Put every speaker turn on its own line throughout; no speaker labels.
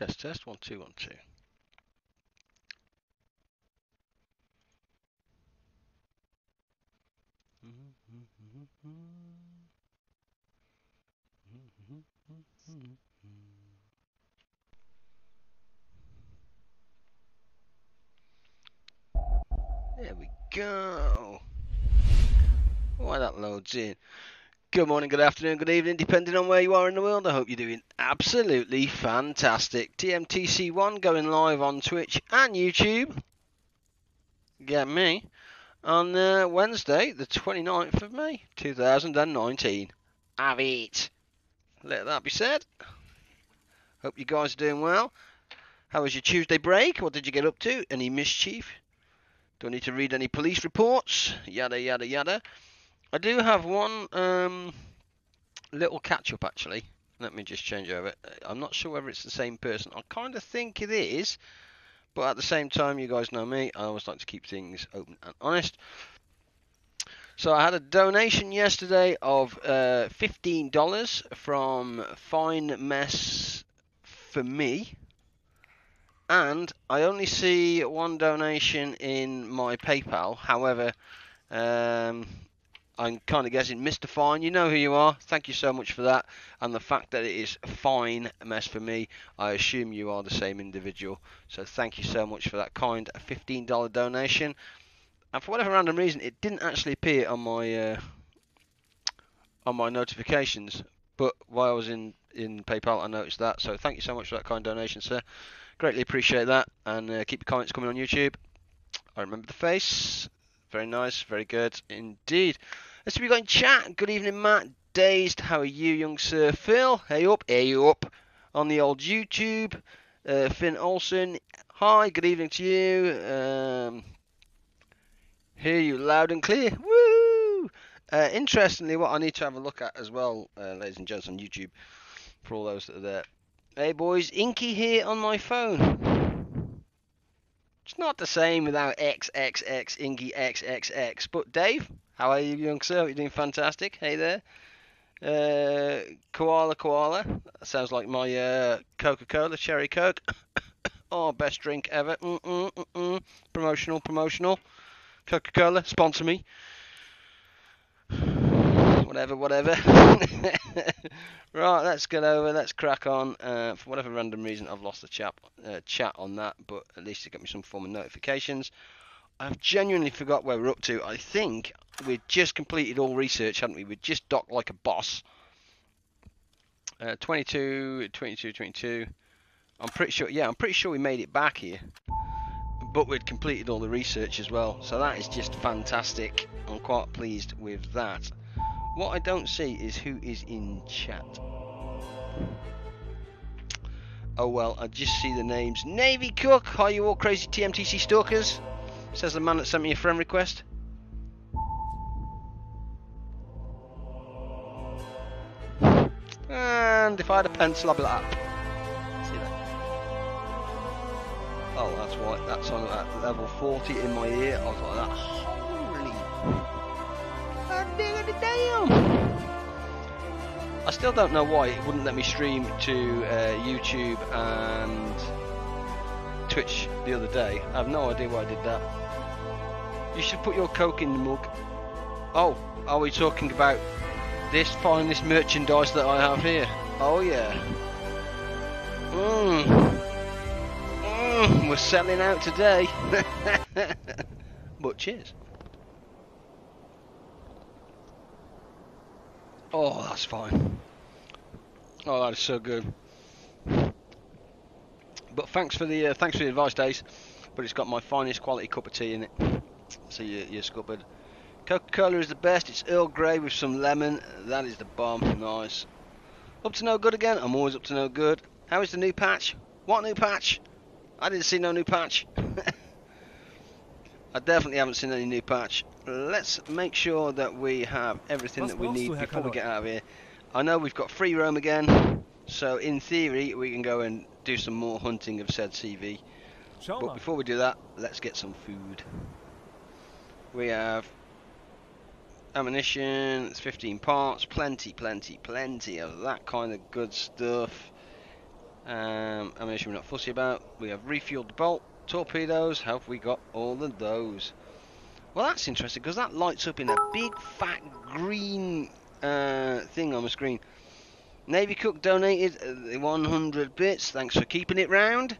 Test, test, 1 2 1 2. There we go. Why that loads in. Good morning, good afternoon, good evening, depending on where you are in the world. I hope you're doing absolutely fantastic. TMTC1 going live on Twitch and YouTube. Get me. On Wednesday, the 29th of May, 2019. Have it. Let that be said. Hope you guys are doing well. How was your Tuesday break? What did you get up to? Any mischief? Don't need to read any police reports. Yada, yada, yada. I do have one little catch-up, actually. Let me just change over. I'm not sure whether it's the same person. I kind of think it is. But at the same time, you guys know me. I always like to keep things open and honest. So I had a donation yesterday of $15 from Fine Mess for me. And I only see one donation in my PayPal. However, I'm kind of guessing Mr. Fine, you know who you are. Thank you so much for that. And the fact that it is Fine Mess for me, I assume you are the same individual. So thank you so much for that kind $15 donation. And for whatever random reason, it didn't actually appear on my notifications. But while I was in PayPal, I noticed that. So thank you so much for that kind donation, sir. Greatly appreciate that. And keep your comments coming on YouTube. I remember the face. Very nice. Very good indeed. Let's be going chat. Good evening, Matt. Dazed. How are you, young sir? Phil. Hey up. Hey up. On the old YouTube. Finn Olsen. Hi. Good evening to you. Hear you loud and clear. Woo! Interestingly, what I need to have a look at as well, ladies and gents, on YouTube, for all those that are there. Hey boys, Inky here on my phone. It's not the same without XXX, Inky XXX. But Dave, how are you, young sir? You're doing fantastic. Hey there. Koala. That sounds like my Coca-Cola, Cherry Coke. Oh, best drink ever. Promotional. Coca-Cola, sponsor me. Whatever. Right, let's get over. Let's crack on. For whatever random reason, I've lost the chat on that, but at least it got me some form of notifications. I've genuinely forgot where we're up to. I think we'd just completed all research, hadn't we? We'd just docked like a boss. 22. I'm pretty sure we made it back here. But we'd completed all the research as well, so that is just fantastic. I'm quite pleased with that. What I don't see is who is in chat. Oh well, I just see the names. Navy Cook, hi you all crazy TMTC stalkers, says the man that sent me a friend request. And if I had a pencil, I'd be like that. See that? Oh, that's why that's on at level 40 in my ear. I was like that. Holy. Damn! I still don't know why it wouldn't let me stream to YouTube and Twitch the other day. I have no idea why I did that. You should put your Coke in the mug. Oh, are we talking about this finest merchandise that I have here? Oh yeah. We're selling out today. But cheers. Oh, that's fine. Oh, that is so good. But thanks for the advice, Days. But it's got my finest quality cup of tea in it. So you're scuppered. Coca-Cola is the best. It's Earl Grey with some lemon. That is the bomb. Nice. Up to no good again. I'm always up to no good. How is the new patch? What new patch? I didn't see no new patch. I definitely haven't seen any new patch. Let's make sure that we have everything that we need before we get out of here. I know we've got free roam again, so in theory we can go and do some more hunting of said CV. But before we do that, let's get some food. We have ammunition, it's 15 parts, plenty of that kind of good stuff. Ammunition we're not fussy about. We have refueled the bolt. Torpedoes, have we got all of those? Well, that's interesting because that lights up in a big fat green thing on the screen. Navy Cook donated 100 bits. Thanks for keeping it round.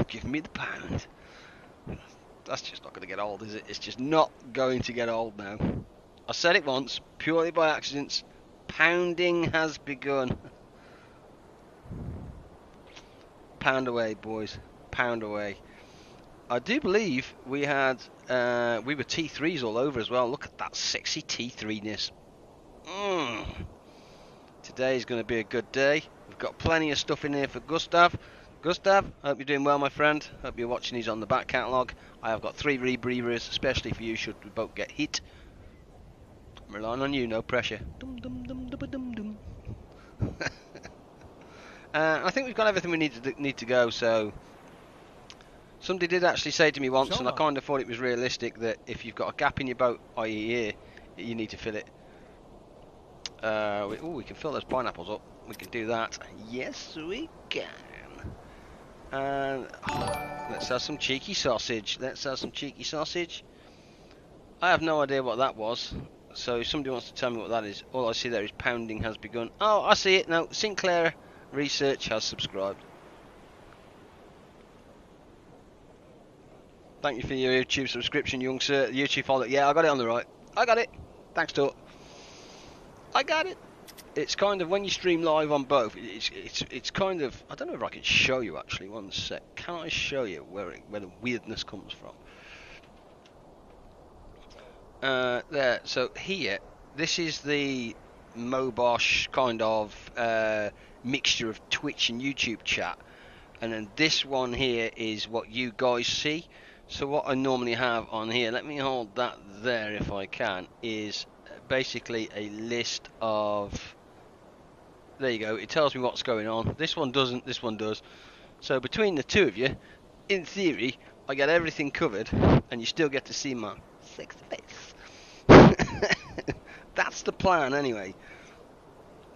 Give me the pound. That's just not going to get old, is it? It's just not going to get old now. I said it once, purely by accident. Pounding has begun. Pound away, boys. Pound away. I do believe we had we were T3s all over as well. Look at that sexy T3-ness. Today's going to be a good day. We've got plenty of stuff in here for Gustav. Gustav, hope you're doing well, my friend. Hope you're watching these on the back catalogue. I have got 3 rebreathers, especially for you should we both get hit. I'm relying on you, no pressure. Dum, dum, dum, dum, dum, dum. I think we've got everything we need to go, so... Somebody did actually say to me once, and I kind of thought it was realistic, that if you've got a gap in your boat, i.e. here, you need to fill it. We can fill those pineapples up. We can do that. Yes, we can. Let's have some cheeky sausage. Let's have some cheeky sausage. I have no idea what that was, so if somebody wants to tell me what that is, all I see there is pounding has begun. Oh, I see it now. Sinclair Research has subscribed. Thank you for your YouTube subscription, young sir. YouTube follow. Yeah, I got it on the right. I got it. Thanks, Tort. I got it. It's kind of when you stream live on both. It's kind of. I don't know if I can show you actually. One sec. Can I show you where the weirdness comes from? There. So here, this is the Mobosh kind of mixture of Twitch and YouTube chat, and then this one here is what you guys see. So what I normally have on here, let me hold that there if I can, is basically a list of, there you go, it tells me what's going on. This one doesn't, this one does. So between the two of you, in theory, I get everything covered, and you still get to see my sexy face. That's the plan anyway.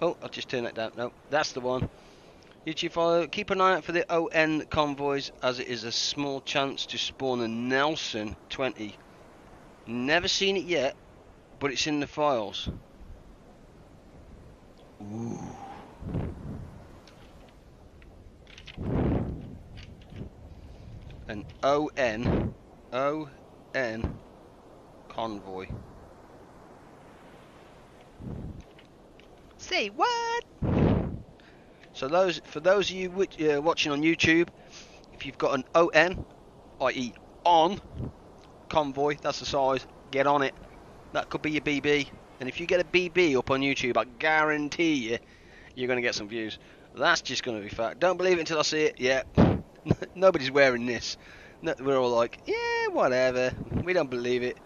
Oh, I'll just turn that down. No, that's the one. YouTube follow. Keep an eye out for the ON convoys, as it is a small chance to spawn a Nelson 20. Never seen it yet, but it's in the files. Ooh. An ON convoy. Say what? So for those of you watching on YouTube, if you've got an ON, i.e. on, convoy, that's the size, get on it. That could be your BB. And if you get a BB up on YouTube, I guarantee you're going to get some views. That's just going to be fact. Don't believe it until I see it. Yeah, nobody's wearing this. We're all like, yeah, whatever. We don't believe it.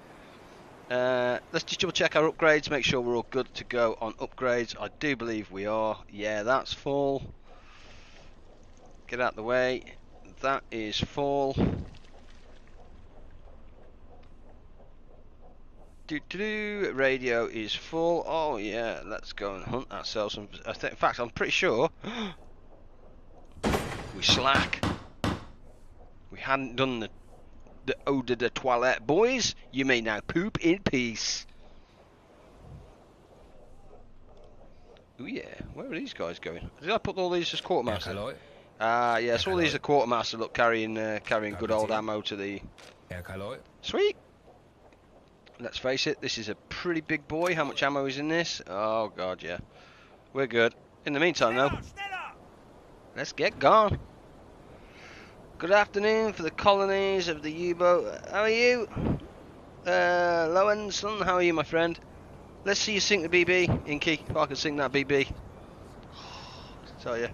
Let's just double check our upgrades, make sure we're all good to go on upgrades. I do believe we are. Yeah, that's full. Get out the way. That is full. Radio is full. Oh yeah, let's go and hunt ourselves some. In fact, I'm pretty sure we slack. We hadn't done the eau de toilette, boys. You may now poop in peace. Oh yeah, where are these guys going? Did I put all these as quartermaster? Yes, all these are quartermaster. Look, carrying good old ammo to the. Sweet. Let's face it, this is a pretty big boy. How much ammo is in this? Oh god, yeah. We're good. In the meantime, though, let's get gone. Good afternoon for the colonies of the U-boat. How are you? Lowen, son, how are you, my friend? Let's see you sink the BB, Inky, if I can sink that BB. I tell you.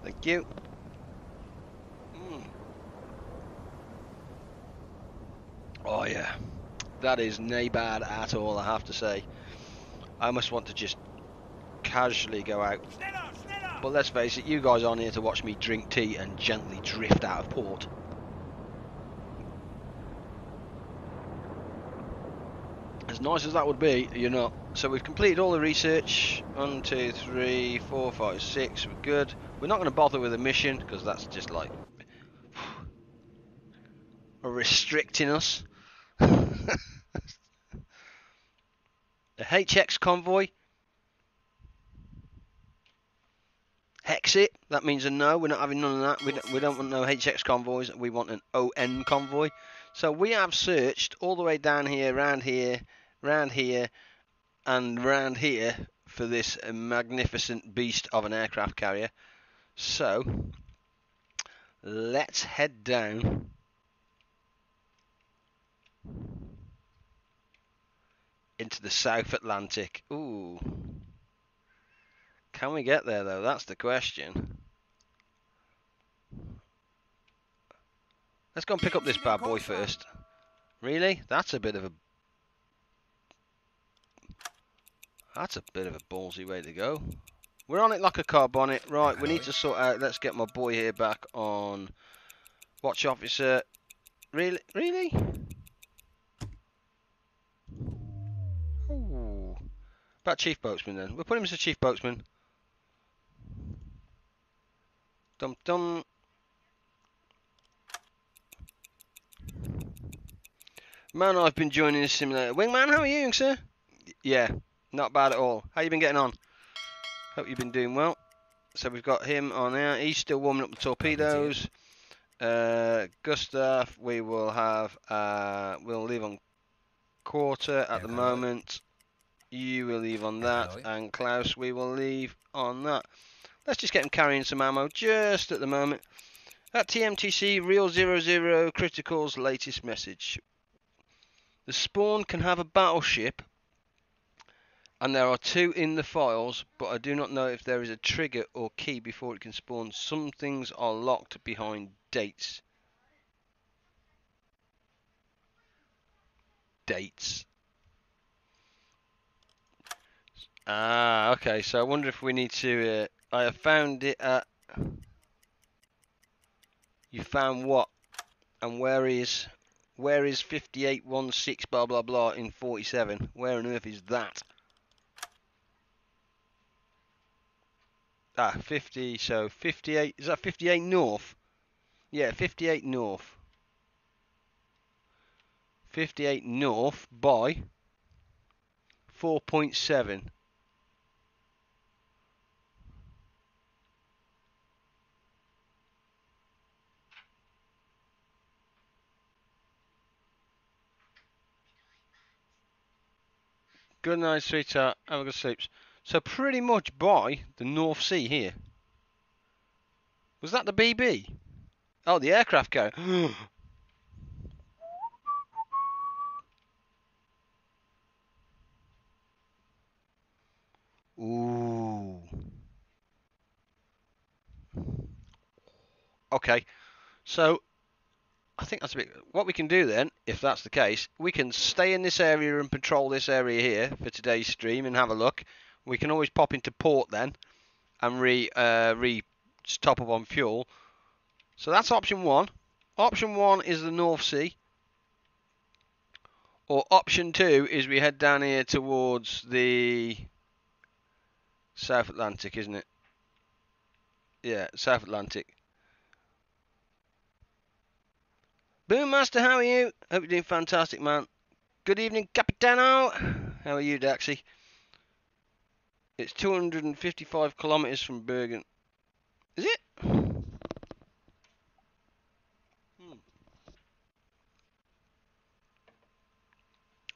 Thank you. Oh yeah, that is nae bad at all, I have to say. I almost want to just casually go out. But let's face it, you guys aren't here to watch me drink tea and gently drift out of port. As nice as that would be, you're not. So we've completed all the research. 1, 2, 3, 4, 5, 6. We're good. We're not going to bother with a mission because that's just like restricting us. A HX convoy. Hex it. That means a no. We're not having none of that. We don't want no HX convoys. We want an ON convoy. So we have searched all the way down here, round here, and round here for this magnificent beast of an aircraft carrier. So let's head down into the South Atlantic. Ooh. Can we get there though? That's the question. Let's go and pick up this bad boy first. Really? That's a bit of a ballsy way to go. We're on it like a car bonnet. Right, we need to sort out. Let's get my boy here back on watch officer. Really? Really? Ooh. About chief boatsman then. We'll put him as a chief boatsman. Dum dum. Man, I've been joining this simulator. Wingman, how are you, sir? Yeah, not bad at all. How you been getting on? Hope you've been doing well. So we've got him on there. He's still warming up the torpedoes. Gustav, we will have. We'll leave on quarter at the moment. You will leave on that, and Klaus, we will leave on that. Let's just get him carrying some ammo just at the moment. At TMTC, Real 00 Critical's latest message. The spawn can have a battleship, and there are 2 in the files, but I do not know if there is a trigger or key before it can spawn. Some things are locked behind dates. Dates. Ah, okay, so I wonder if we need to... I have found it at... You found what? And where is 5816 blah blah blah in 47? Where on earth is that? Ah, 50, so 58, is that 58 north? Yeah, 58 north. 58 north by 4.7. Good night, sweetheart. Have a good sleep. So pretty much by the North Sea here. Was that the BB? Oh, the aircraft carrier. Ooh. Okay. So I think that's a bit. What we can do then, if that's the case, we can stay in this area and patrol this area here for today's stream and have a look. We can always pop into port then and top up on fuel. So that's option 1. Option 1 is the North Sea. Or option 2 is we head down here towards the South Atlantic, isn't it? Yeah, South Atlantic. Boommaster, how are you? Hope you're doing fantastic, man. Good evening, Capitano. How are you, Daxi? It's 255 kilometers from Bergen. Is it?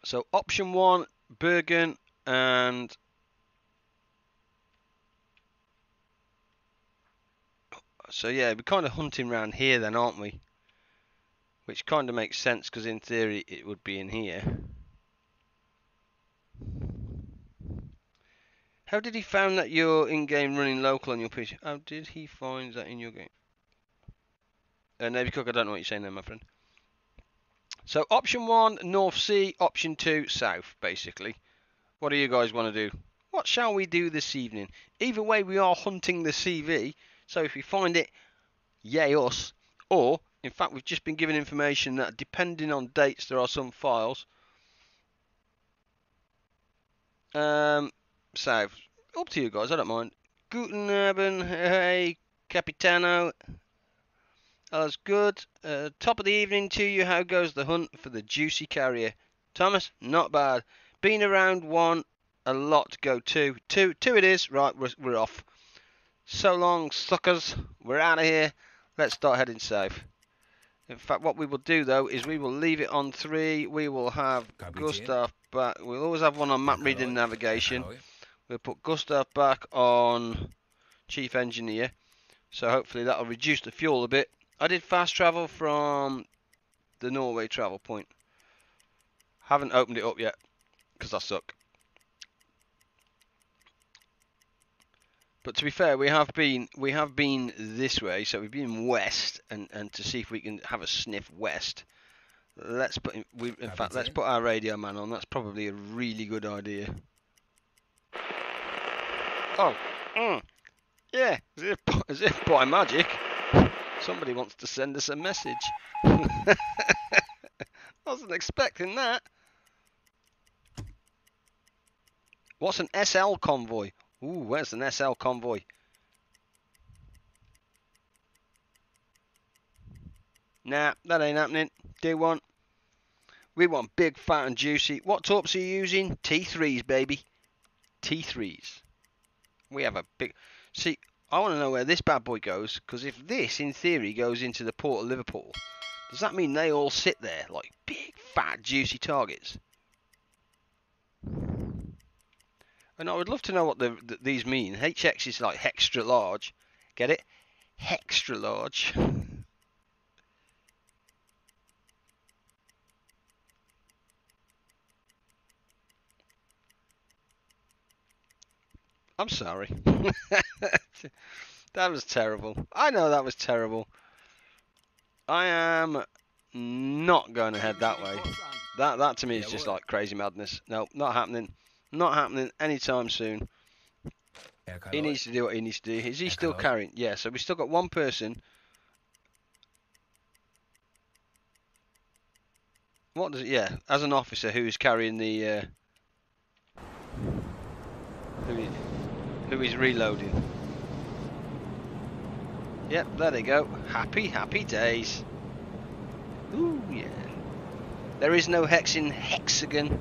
So option 1, Bergen, and so yeah, we're kind of hunting around here then, aren't we? Which kind of makes sense because in theory it would be in here. How did he find that you're in-game running local on your PC? How did he find that in your game? Navy Cook, I don't know what you're saying there, my friend. So option 1, North Sea. Option 2, South, basically. What do you guys want to do? What shall we do this evening? Either way, we are hunting the CV. So if we find it, yay us. Or, in fact, we've just been given information that depending on dates, there are some files. So, up to you guys, I don't mind. Guten Abend, hey, Capitano. All's good. Top of the evening to you. How goes the hunt for the juicy carrier? Thomas, not bad. Been around one, a lot to go two. Two it is. Right, we're off. So long, suckers. We're out of here. Let's start heading south. In fact, what we will do, though, is we will leave it on 3. We will have Gustav back. We'll always have one on map reading and navigation. We'll put Gustav back on Chief Engineer. So hopefully that'll reduce the fuel a bit. I did fast travel from the Norway travel point. Haven't opened it up yet, because I suck. But to be fair, we have been this way, so we've been west, and to see if we can have a sniff west. Let's put in fact let's put our radio man on. That's probably a really good idea. Oh, yeah, as if by magic, somebody wants to send us a message. Wasn't expecting that. What's an SL convoy? Ooh, where's an SL convoy? Nah, that ain't happening. We want big, fat and juicy. What torps are you using? T3s, baby. T3s. We have a big... See, I want to know where this bad boy goes, because if this, in theory, goes into the port of Liverpool, does that mean they all sit there like big, fat, juicy targets? And I would love to know what these mean. HX is like extra large. Get it? Extra large. I'm sorry. That was terrible. I know that was terrible. I am not going to head that way. That to me is just like crazy madness. No, not happening. Not happening anytime soon. He needs to do what he needs to do. Is he still carrying? Yeah, so we've still got one person. What does it? Yeah, as an officer who's carrying the who is reloading. Yep, there they go. Happy days. Ooh, yeah. There is no hex in hexagon.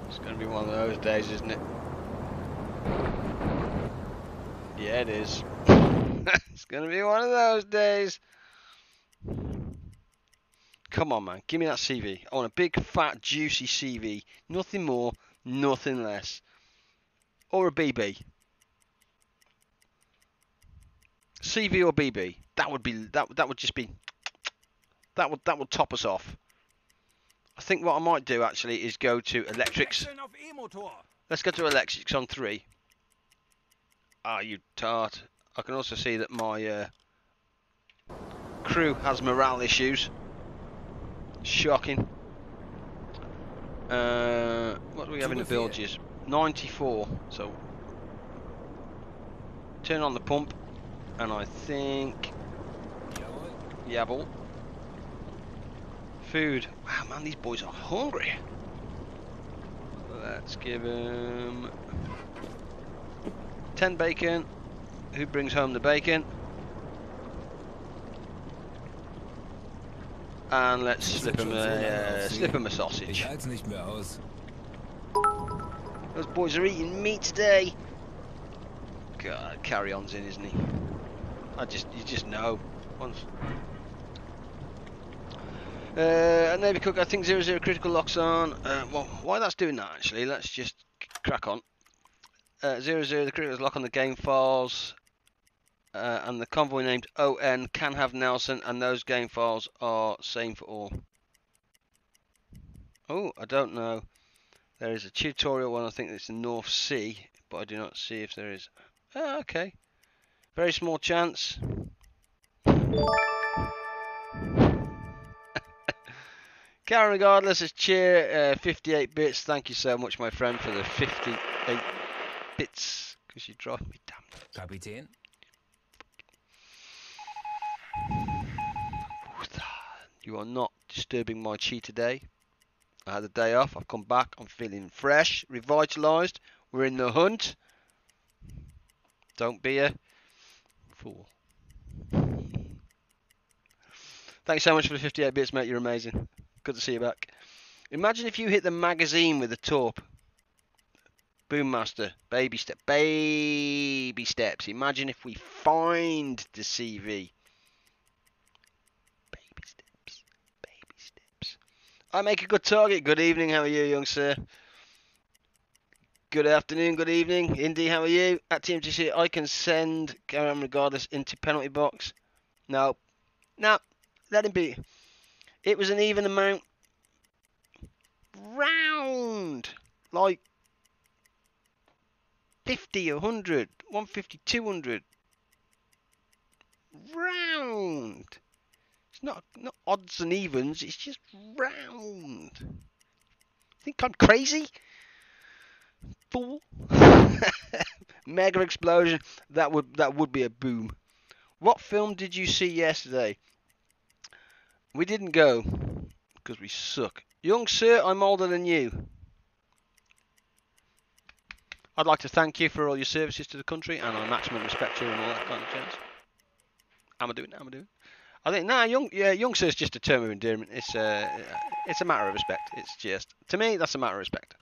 It's going to be one of those days, isn't it? Yeah, it is. It's going to be one of those days. Come on, man. Give me that CV. I want a big, fat, juicy CV. Nothing more, nothing less. Or a BB. CV or BB. That would be that would just be that would top us off. I think what I might do actually is go to electrics. Let's go to electrics on 3. Ah, you tart. I can also see that my crew has morale issues. Shocking. What do we have in the bilges? 94. So turn on the pump, and I think Yabble. Food. Wow, man, these boys are hungry. Let's give them 10 bacon. Who brings home the bacon? And let's slip him a sausage. Those boys are eating meat today. God, Carry On's in, isn't he? You just know. Once. And Navy Cook, I think 00 critical locks on. Well, while that's doing that, actually, let's just crack on. 00, the critical lock on the game files. And the convoy named ON can have Nelson, and those game files are same for all. Oh, I don't know. There is a tutorial one, I think it's the North Sea, but I do not see if there is. Oh, okay. Very small chance. Karen, regardless, is cheer 58 bits. Thank you so much, my friend, for the 58 bits, because you drive me damn. You are not disturbing my chi today. I had a day off. I've come back. I'm feeling fresh, revitalised. We're in the hunt. Don't be a fool. Thanks so much for the 58 bits, mate. You're amazing. Good to see you back. Imagine if you hit the magazine with a torp. Boommaster. Baby step. Baby steps. Imagine if we find the CV. Baby steps. Baby steps. I make a good target. Good evening. How are you, young sir? Good afternoon. Good evening. Indy, how are you? At TMTC, I can send Karen regardless into penalty box. No. No. Let him be. It was an even amount. Round. Like 50, 100, 150, 200. Round. It's not odds and evens. It's just round. Think I'm crazy? Fool. Mega explosion. That would be a boom. What film did you see yesterday? We didn't go because we suck. Young sir, I'm older than you. I'd like to thank you for all your services to the country and I maximum respect you and all that kind of jazz. Am I doing? I think young sir's just a term of endearment. It's a matter of respect. It's just, to me, that's a matter of respect.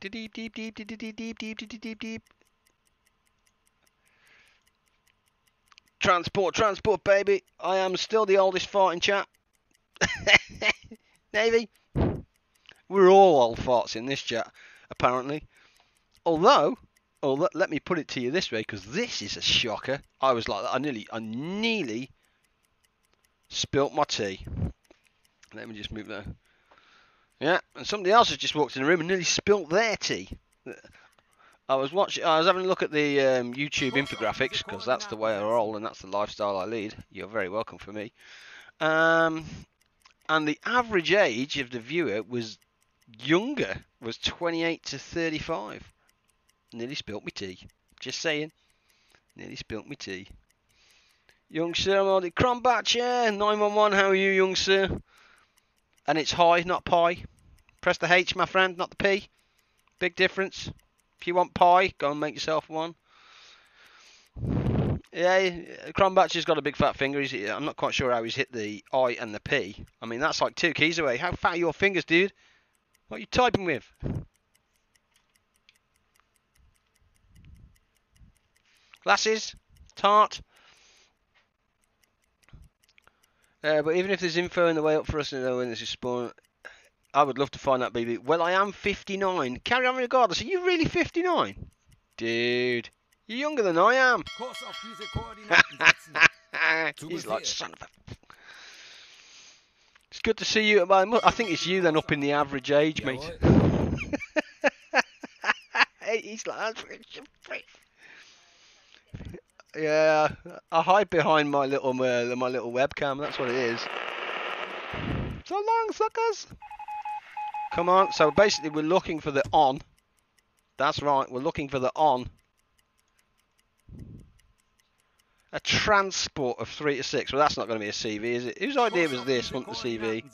Deep, deep, deep, deep, deep, deep, deep, deep, deep, deep. Transport, baby. I am still the oldest fart in chat. Navy. We're all old farts in this chat, apparently. Although, let me put it to you this way, because this is a shocker. I was like, I nearly spilt my tea. Let me just move that. Yeah, and somebody else has just walked in the room and nearly spilt their tea. I was having a look at the YouTube infographics because that's the way I roll and that's the lifestyle I lead. You're very welcome for me. And the average age of the viewer was younger, was 28 to 35. Nearly spilt me tea. Just saying. Nearly spilt me tea. Young sir, I'm already Crombat, yeah. 911, how are you, young sir? And it's high, not pie. Press the H, my friend, not the P. Big difference. If you want pie, go and make yourself one. Yeah, Crombatch got a big fat finger. I'm not quite sure how he's hit the I and the P. I mean, that's like 2 keys away. How fat are your fingers, dude? What are you typing with? Glasses? Tart? But even if there's info in the way up for us to know when this is spawned, I would love to find that, baby. Well, I am 59. Carry on regardless. Are you really 59? Dude, you're younger than I am. He's like, son of a... It's good to see you. I think it's you then up in the average age, mate. He's like... Yeah, I hide behind my little webcam. That's what it is. So long, suckers. Come on. So basically, we're looking for the on. That's right. We're looking for the on. A transport of 3 to 6. Well, that's not going to be a CV, is it? Whose idea was this? Hunt the CV.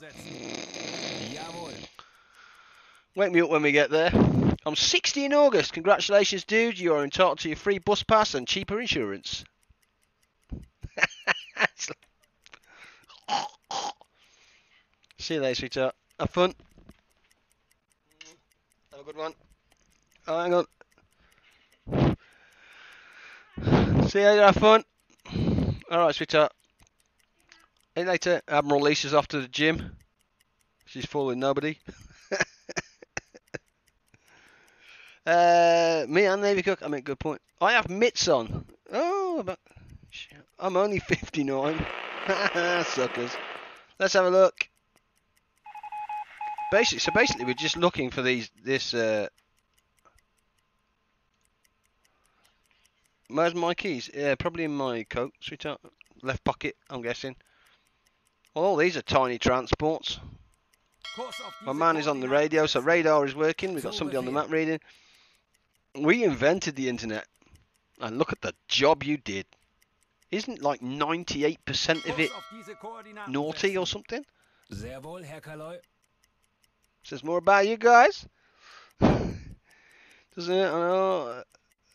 Wake me up when we get there. I'm 60 in August. Congratulations, dude. You are entitled to your free bus pass and cheaper insurance. See you later, sweetheart. Have fun. Have a good one. Oh, hang on. See you later. Have fun. Alright, sweetheart. See you later. Admiral Lisa's off to the gym. She's fooling nobody. Me and Navy Cook. I make a good point. I have mitts on. Oh, but I'm only 59. Suckers. Let's have a look. Basically, we're just looking for this. Where's my keys? Yeah, probably in my coat, sweetheart. Left pocket, I'm guessing. Well, these are tiny transports. My man is on the radio, so radar is working. We've got somebody on the map reading. We invented the internet. And look at the job you did. Isn't like 98% of it naughty or something?
Sehr wohl, Herr Kaloi.
Says more about you guys. Doesn't it? I know.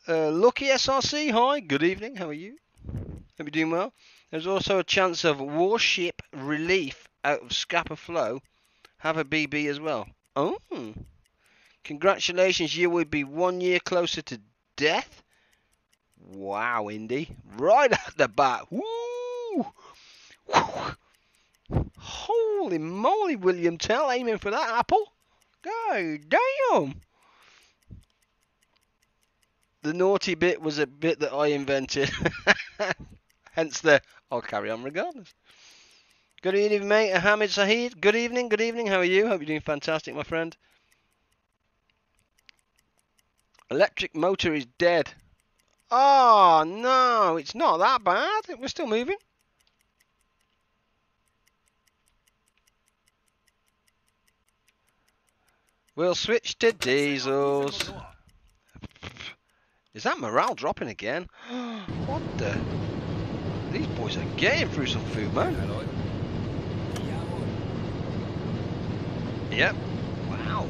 Lucky SRC, hi, good evening, how are you? Hope you're doing well. There's also a chance of warship relief out of Scapa Flow. Have a BB as well. Oh, congratulations, you will be 1 year closer to death. Wow, Indy. Right at the bat. Woo! Holy moly, William Tell, aiming for that apple. God damn. The naughty bit was a bit that I invented. Hence the, I'll carry on regardless. Good evening, mate. Hamid Sahid. Good evening, good evening. How are you? Hope you're doing fantastic, my friend. Electric motor is dead. Oh, no, it's not that bad. We're still moving. We'll switch to diesels. Is that morale dropping again? What the? These boys are getting through some food, man. Yep. Wow.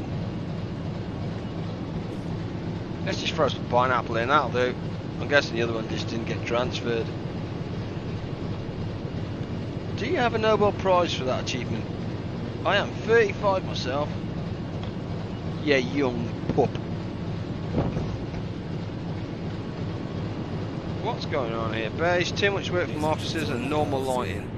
Let's just throw some pineapple in, that'll do. I'm guessing the other one just didn't get transferred. Do you have a Nobel Prize for that achievement? I am 35 myself. Yeah, young pup. What's going on here? Base, too much work from officers and normal lighting.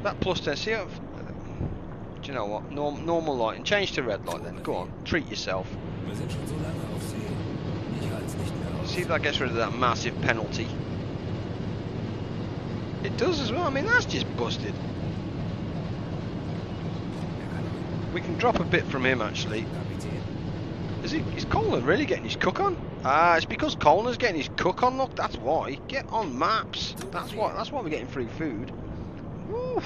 That plus 10, see how... Do you know what? Normal lighting. Change to red light then. Go on, treat yourself. See if that gets rid of that massive penalty. It does as well. I mean, that's just busted. We can drop a bit from him actually. Is Coleman really getting his cook on? Ah, it's because Coleman's getting his cook on. Look, that's why. Get on maps. That's why we're getting free food. Woof.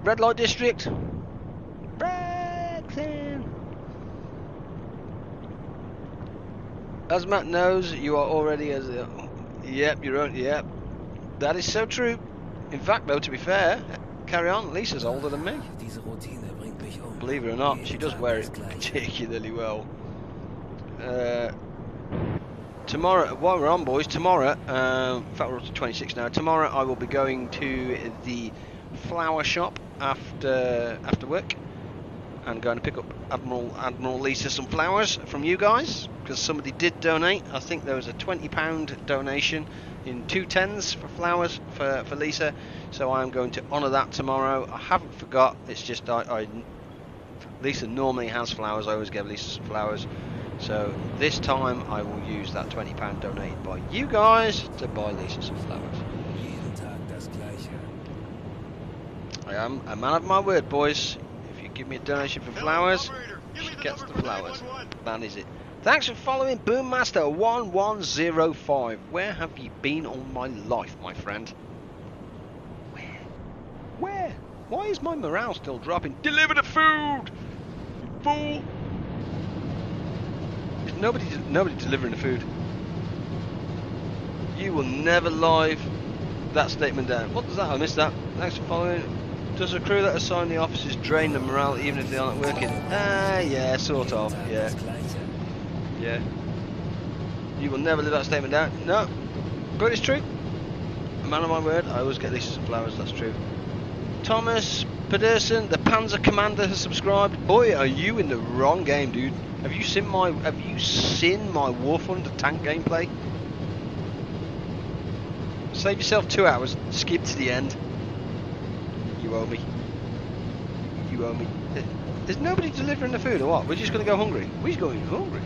Red light district. Brexit. As Matt knows, you are already as a... Yep, you're on. Yep, that is so true. In fact, though, to be fair, carry on. Lisa's older than me. Believe it or not, she does wear it particularly well. Tomorrow, while we're on, boys, tomorrow, in fact we're up to 26 now, tomorrow I will be going to the flower shop after work and going to pick up Admiral Lisa some flowers from you guys, because somebody did donate. I think there was a £20 donation in 2 tens for flowers for Lisa, so I'm going to honour that tomorrow. I haven't forgot, it's just Lisa normally has flowers, I always give Lisa some flowers. So this time I will use that £20 donated by you guys to buy Lisa some flowers. I am a man of my word, boys. If you give me a donation for flowers, she gets the flowers. That is it. Thanks for following Boommaster1105. Where have you been all my life, my friend? Where? Why is my morale still dropping? Deliver the food! You fool! Nobody delivering the food. You will never live that statement down. What does that? I missed that. Thanks for following. Does a crew that assign the officers drain the morale even if they aren't working? Yeah, sort of. Yeah. Yeah. You will never live that statement down. No. But it's true. A man of my word. I always get these some flowers. That's true. Thomas Pedersen, the Panzer Commander, has subscribed. Boy, are you in the wrong game, dude. Have you seen my War Thunder tank gameplay? Save yourself 2 hours, skip to the end. You owe me. You owe me. There's nobody delivering the food or what? We're just going to go hungry. We're going hungry.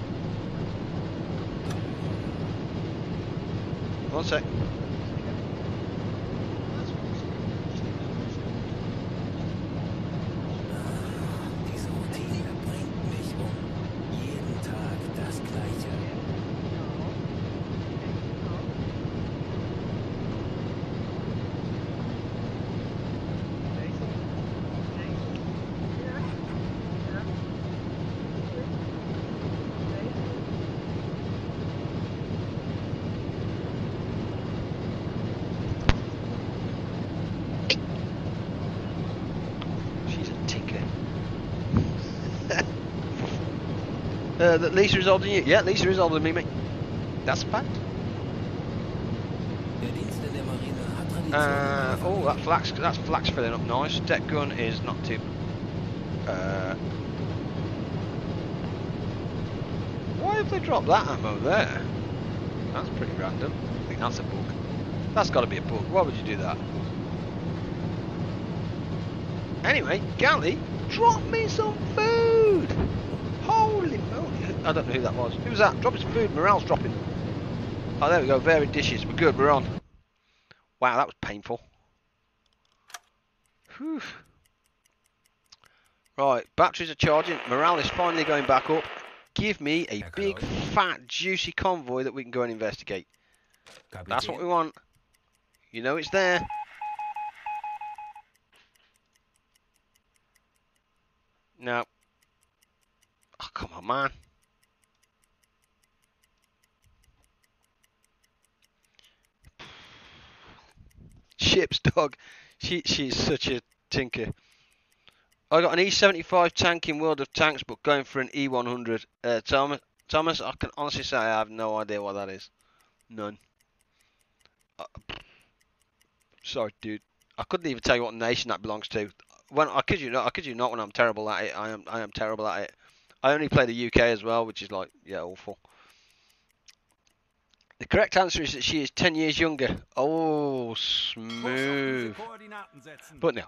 One sec. That Lisa is older than you. Yeah, Lisa is older than me, mate. That's a fact.
Der Dienst in der Marine hat Tradition.
Oh, that's flax filling up nice. Deck gun is not too. Why have they dropped that ammo there? That's pretty random. I think that's a bug. That's got to be a bug. Why would you do that? Anyway, Galley, drop me some food. Holy moly! I don't know who that was. Who was that? Drop me some food. Morale's dropping. Oh, there we go. Varied dishes. We're good. We're on. Wow, that was painful. Whew. Right, batteries are charging. Morale is finally going back up. Give me a big, fat, juicy convoy that we can go and investigate. That's what we want. You know it's there. No. Oh, come on, man. Ship's dog. She's such a tinker. I got an E75 tank in World of Tanks, but going for an E100. Thomas, I can honestly say I have no idea what that is. None. Sorry, dude. I couldn't even tell you what nation that belongs to. When I kid you not. When I'm terrible at it, I am terrible at it. I only play the UK as well, which is like, yeah, awful. The correct answer is that she is 10 years younger. Oh, smooth. But no.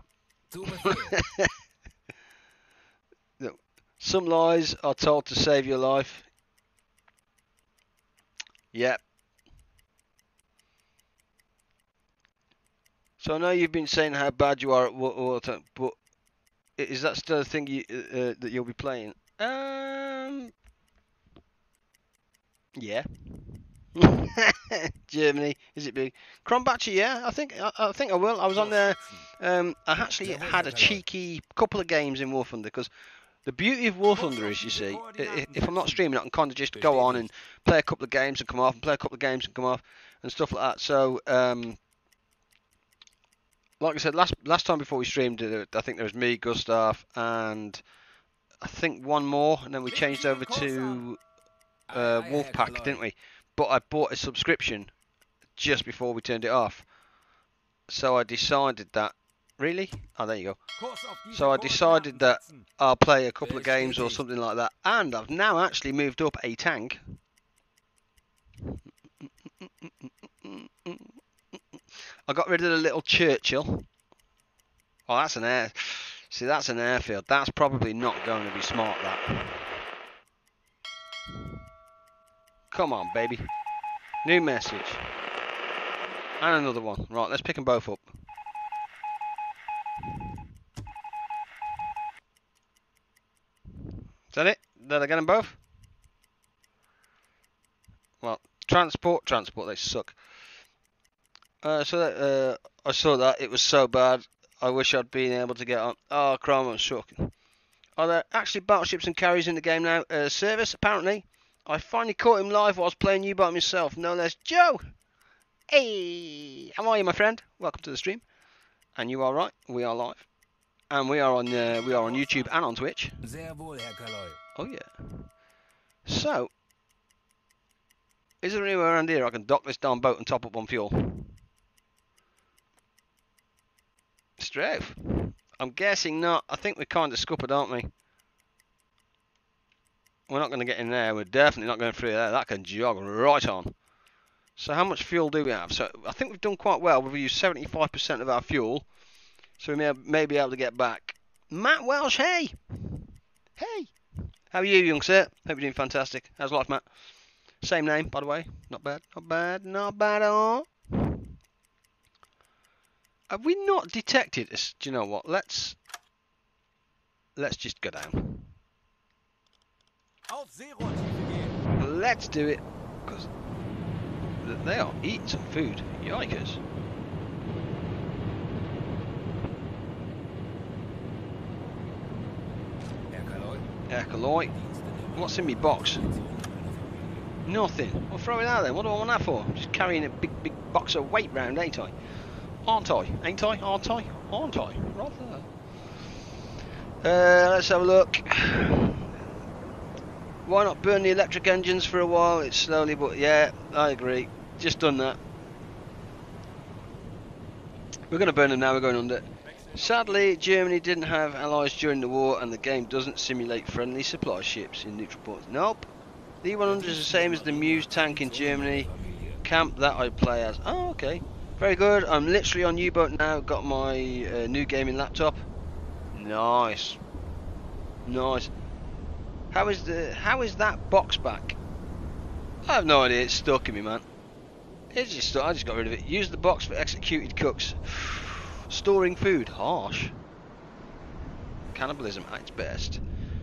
No. Some lies are told to save your life. Yep. So I know you've been saying how bad you are at water, but is that still a thing that you'll be playing? Yeah. Germany, is it big? Krombacher, yeah, I think I will. I was on there. I actually had a cheeky couple of games in War Thunder, because the beauty of War Thunder is, you see, if I'm not streaming, I can kind of just go on and play a couple of games and come off, and play a couple of games and come off, and stuff like that. So, like I said, last time before we streamed, I think there was me, Gustav, and I think one more, and then we changed over to Wolfpack, didn't we? But I bought a subscription just before we turned it off. So I decided that... Really? Oh, there you go. So I decided that I'll play a couple of games or something like that. And I've now actually moved up a tank. I got rid of the little Churchill. Oh, that's an air... See, that's an airfield. That's probably not going to be smart, that. Come on, baby. New message. And another one. Right, let's pick them both up. Is that it? Did I get them both? Well, transport, they suck. I saw that. It was so bad. I wish I'd been able to get on. Oh, Chrome, I'm shocking. Are there actually battleships and carriers in the game now? Service, apparently. I finally caught him live while I was playing UBOAT myself. No less Joe! Hey! How are you, my friend? Welcome to the stream. And you are right. We are live. And we are on YouTube and on Twitch. Oh, yeah. So, is there anywhere around here I can dock this darn boat and top up on fuel? Strafe. I'm guessing not. I think we're kind of scuppered, aren't we? We're not going to get in there. We're definitely not going through there. That can jog right on. So how much fuel do we have? So I think we've done quite well. We've used 75% of our fuel. So we may be able to get back. Matt Welsh, hey! Hey! How are you, young sir? Hope you're doing fantastic. How's life, Matt? Same name, by the way. Not bad. Not bad. Not bad at all. Have we not detected this? Do you know what? Let's just go down. Let's do it, because they are eating some food. Yikers. Alkaloid. What's in my box? Nothing. I'll throw it out then. What do I want that for? I'm just carrying a big box of weight round, ain't I? Aren't I? Ain't I? Aren't I? Aren't I? Rather. Let's have a look. Why not burn the electric engines for a while? It's slowly, but yeah, I agree. Just done that. We're going to burn them now, we're going under. Sadly, Germany didn't have allies during the war, and the game doesn't simulate friendly supply ships in neutral ports. Nope. The E100 is the same as the Muse tank in Germany. Camp that I play as. Oh, okay. Very good. I'm literally on UBOAT now. Got my new gaming laptop. Nice. Nice. How is that box back? I have no idea. It's stuck in me, man. It's just stuck. I just got rid of it. Use the box for executed cooks. Storing food. Harsh. Cannibalism at its best.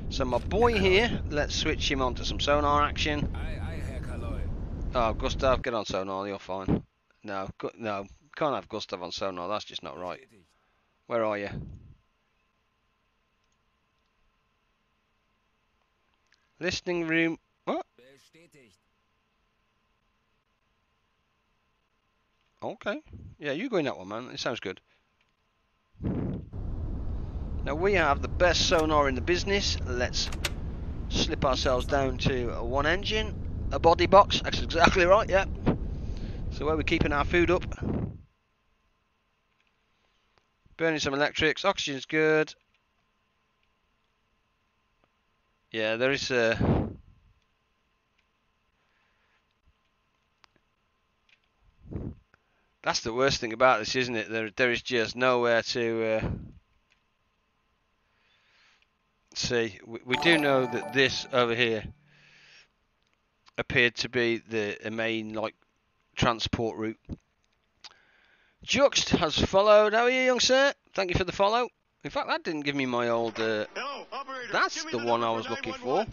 So my boy here, let's switch him on to some sonar action. Oh, Gustav, get on sonar. You're fine. No, can't have Gustav on sonar. That's just not right. Where are you? Listening room. What? Okay. Yeah, you go in that one, man. It sounds good. Now we have the best sonar in the business. Let's slip ourselves down to one engine, a body box. That's exactly right. Yeah. So where we're keeping our food up. Burning some electrics. Oxygen's good. Yeah, there is that's the worst thing about this, isn't it? There is just nowhere to see. We do know that this over here appeared to be the main like transport route. Juxt has followed. How are you, young sir? Thank you for the follow. In fact, that didn't give me my old. That's the one I was looking for.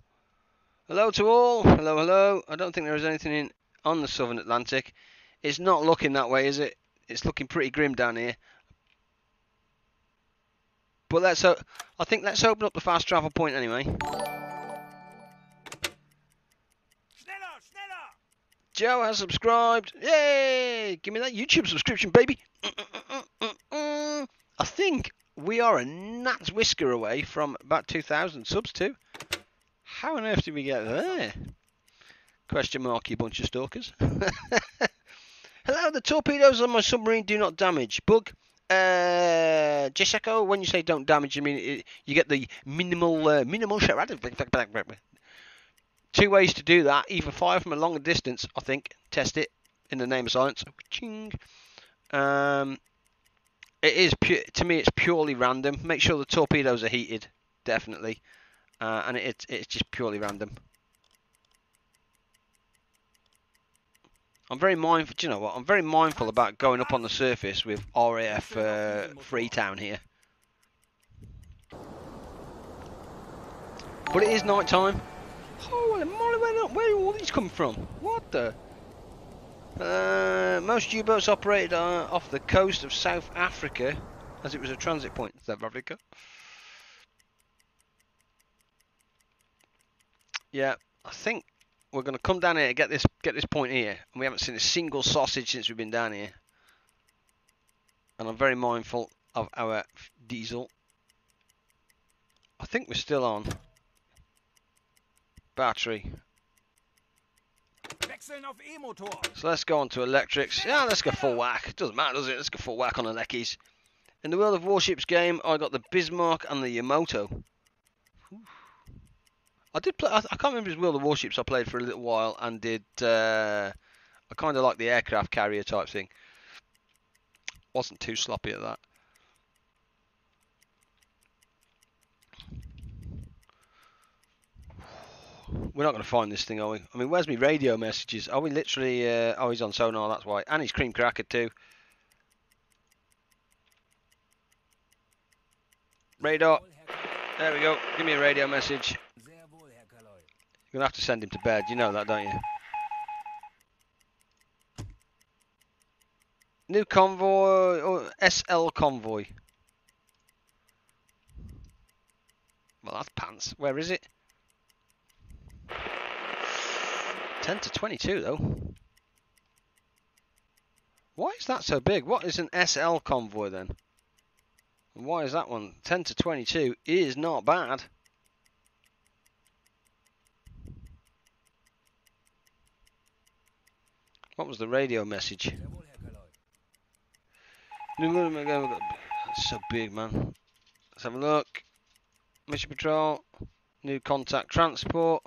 Hello to all. Hello, hello. I don't think there is anything on the Southern Atlantic. It's not looking that way, is it? It's looking pretty grim down here. But let's open up the fast travel point anyway. Joe has subscribed. Yay! Give me that YouTube subscription, baby. I think we are a gnat's whisker away from about 2,000 subs too. How on earth did we get there? Question mark, you bunch of stalkers. Hello, the torpedoes on my submarine do not damage. Bug. Jessica, when you say don't damage, you mean you get the minimal shot. Two ways to do that. Either fire from a longer distance, I think. Test it in the name of science. Ching. It is to me. It's purely random. Make sure the torpedoes are heated, definitely, and it's just purely random. I'm very mindful. Do you know what? I'm very mindful about going up on the surface with RAF Freetown here. But it is night time. Holy moly, where are all these coming from? What the? Most U-boats operated off the coast of South Africa, as it was a transit point in South Africa. Yeah, I think we're going to come down here and get this point here, and we haven't seen a single sausage since we've been down here. And I'm very mindful of our diesel. I think we're still on battery. So let's go on to electrics. Yeah, let's go full whack. Doesn't matter, does it? Let's go full whack on the leckies. In the World of Warships game, I got the Bismarck and the Yamato. I did play. I can't remember if it was World of Warships I played for a little while and did. I kind of like the aircraft carrier type thing. Wasn't too sloppy at that. We're not going to find this thing, are we? I mean, where's my radio messages? Are we literally... oh, he's on sonar, that's why. And he's cream cracker too. Radar. There we go. Give me a radio message. You're going to have to send him to bed. You know that, don't you? New convoy. Or SL convoy. Well, that's pants. Where is it? 10 to 22 though. Why is that so big? What is an SL convoy then? And why is that one? 10 to 22 is not bad. What was the radio message?
Jawohl, Herr Kaloi.
That's so big, man. Let's have a look. Mission Patrol. New contact transport.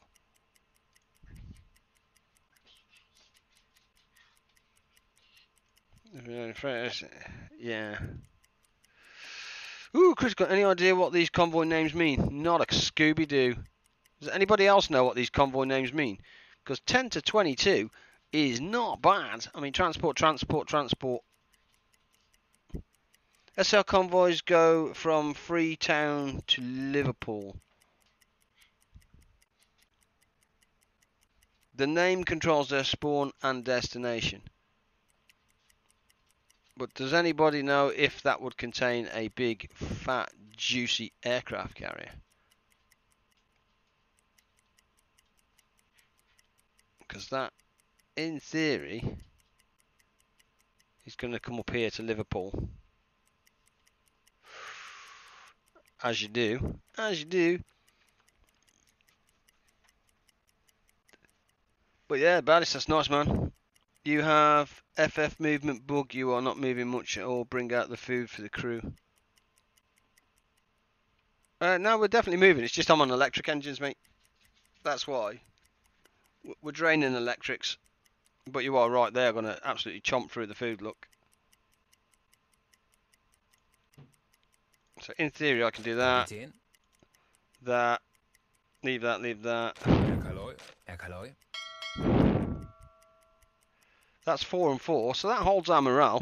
Yeah. Ooh, Chris, got any idea what these convoy names mean? Not a Scooby-Doo. Does anybody else know what these convoy names mean? Because 10 to 22 is not bad. I mean, transport. SL convoys go from Freetown to Liverpool. The name controls their spawn and destination. But does anybody know if that would contain a big, fat, juicy aircraft carrier? Because that, in theory, is going to come up here to Liverpool. As you do. As you do. But yeah, Battlestations, that's nice, man. You have FF movement bug. You are not moving much at all. Bring out the food for the crew. No, we're definitely moving. It's just I'm on electric engines, mate. That's why. We're draining electrics. But you are right. They're going to absolutely chomp through the food, look. So in theory, I can do that.
Kapitän.
That. Leave that, leave that.
Herr Kaloi. Herr Kaloi.
That's 4 and 4, so that holds our morale.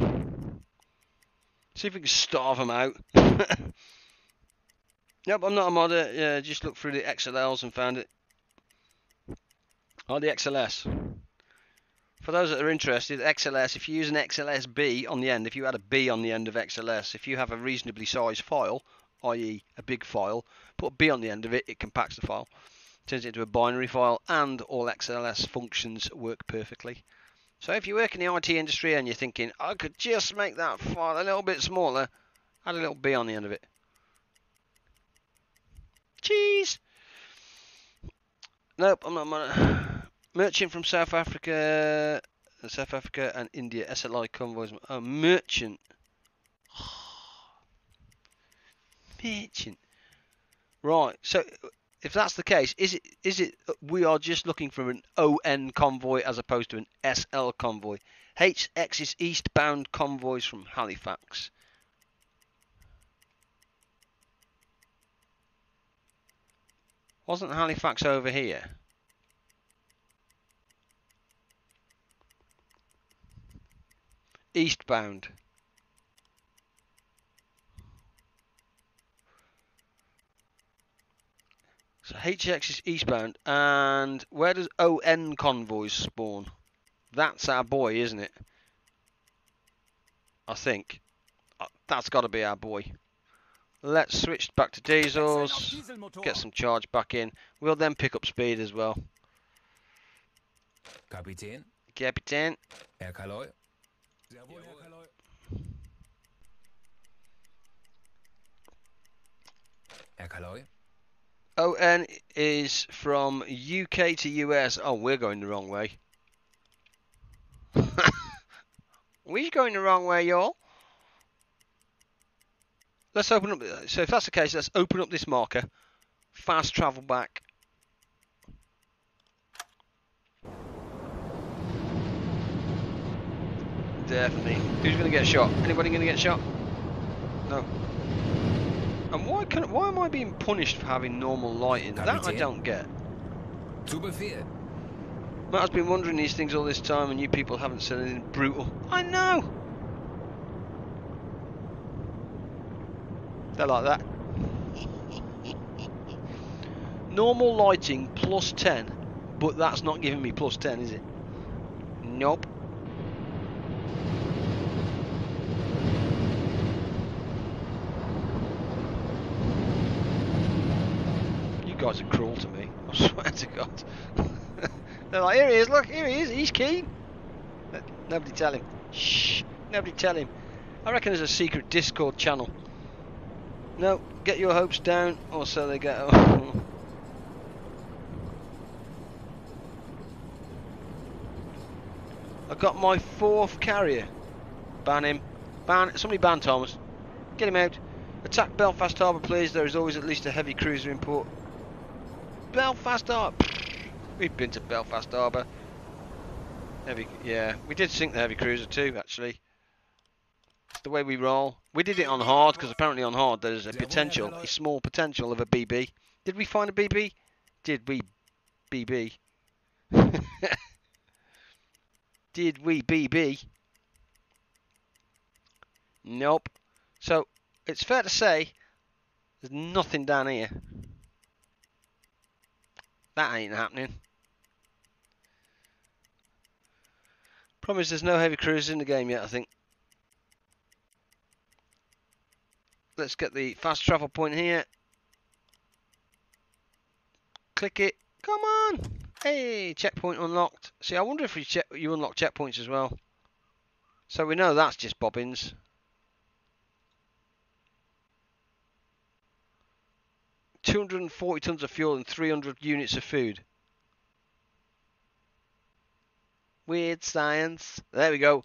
See if we can starve them out. Yep, I'm not a modder. Yeah, just looked through the XLLs and found it. Oh, the XLS. For those that are interested, XLS, if you use an XLS-B on the end, if you add a B on the end of XLS, if you have a reasonably sized file, i.e. a big file, put a B on the end of it, it compacts the file. Turns it into a binary file, and all XLS functions work perfectly. So if you work in the IT industry and you're thinking, I could just make that file a little bit smaller, add a little B on the end of it. Cheese! Nope, I'm not. Merchant from South Africa and India, SLI convoys. Oh, merchant. Merchant. Right, so if that's the case, is it we are just looking for an ON convoy as opposed to an SL convoy? HX is eastbound convoys from Halifax. Wasn't Halifax over here? Eastbound. So HX is eastbound, and where does ON convoys spawn? That's our boy, isn't it? I think. That's got to be our boy. Let's switch back to diesels, get some charge back in. We'll then pick up speed as well.
Kapitän.
Captain.
Herr Kaloi. Jawohl, Herr Kaloi. Herr Kaloi.
ON is from UK to US. Oh, we're going the wrong way. We're going the wrong way, y'all. Let's open up. So if that's the case, let's open up this marker. Fast travel back. Definitely. Who's going to get shot? Anybody going to get shot? No. And why am I being punished for having normal lighting? That I don't get.
Zu Befehl.
Matt has been wondering these things all this time, and you people haven't said anything brutal. I know. They're like that. Normal lighting plus 10, but that's not giving me plus 10, is it? Nope. You guys are cruel to me. I swear to God. They're like, here he is, look, here he is, he's keen. Nobody tell him. Shh, nobody tell him. I reckon there's a secret Discord channel. No, get your hopes down, or so they get. got my 4th carrier. Ban him. Somebody ban Thomas. Get him out. Attack Belfast Harbour, please. There is always at least a heavy cruiser in port. Belfast Harbour. We've been to Belfast Harbour. Yeah, we did sink the heavy cruiser too, actually. It's the way we roll. We did it on hard, because apparently on hard there's a potential, a small potential of a BB. Did we find a BB? Did we BB? Did we BB? Nope. So, it's fair to say, there's nothing down here. That ain't happening. Problem is there's no heavy cruisers in the game yet, I think. Let's get the fast travel point here. Click it. Come on! Hey, checkpoint unlocked. See, I wonder if you unlock checkpoints as well. So we know that's just bobbins. $240 tons of fuel and 300 units of food. Weird science. There we go.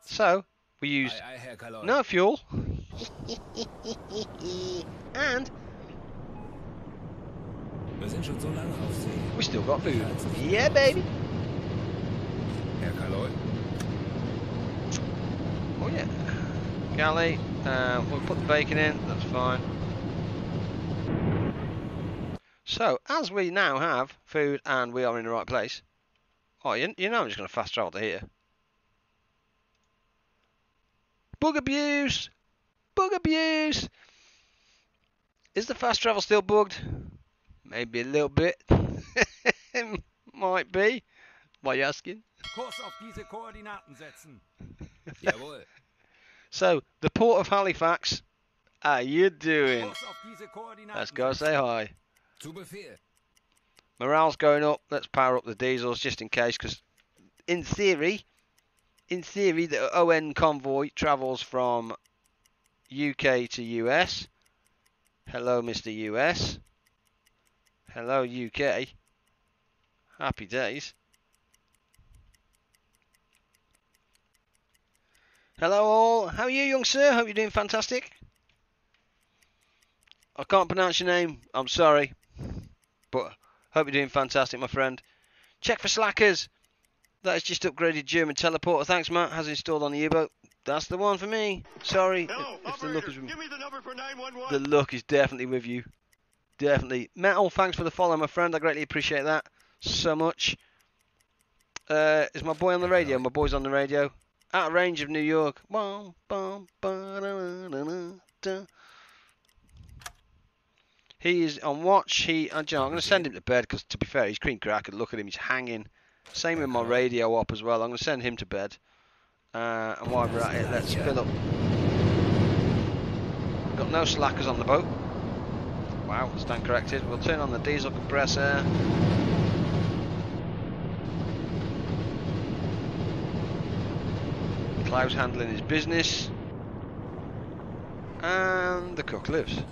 So, we use no fuel. And we still got food. Yeah, baby. Oh, yeah. Galley. We'll put the bacon in. That's fine. So, as we now have food and we are in the right place. Oh, you know I'm just going to fast travel to here. Bug abuse! Bug abuse! Is the fast travel still bugged? Maybe a little bit. Might be. Why are you asking? So, the port of Halifax. How you doing? Let's go say hi. Morale's going up. Let's power up the diesels just in case, because in theory, the ON Convoy travels from UK to US. Hello, Mr. US. Hello, UK. Happy days. Hello all. How are you, young sir? Hope you're doing fantastic. I can't pronounce your name. I'm sorry. But hope you're doing fantastic, my friend. Check for slackers. That is just upgraded German teleporter. Thanks, Matt. Has installed on the U-boat. That's the one for me. Sorry if the luck is with me. The luck is definitely with you. Definitely. Metal, thanks for the follow, my friend. I greatly appreciate that so much. Is my boy on the radio? My boy's on the radio. Out of range of New York. He is on watch. I'm going to send him to bed because, to be fair, he's cream cracker. Look at him. He's hanging. Same with my radio op as well. I'm going to send him to bed. And while we're at it, let's fill up. Got no slackers on the boat. Wow, stand corrected. We'll turn on the diesel compressor. Cloud's handling his business. And the cook lives. A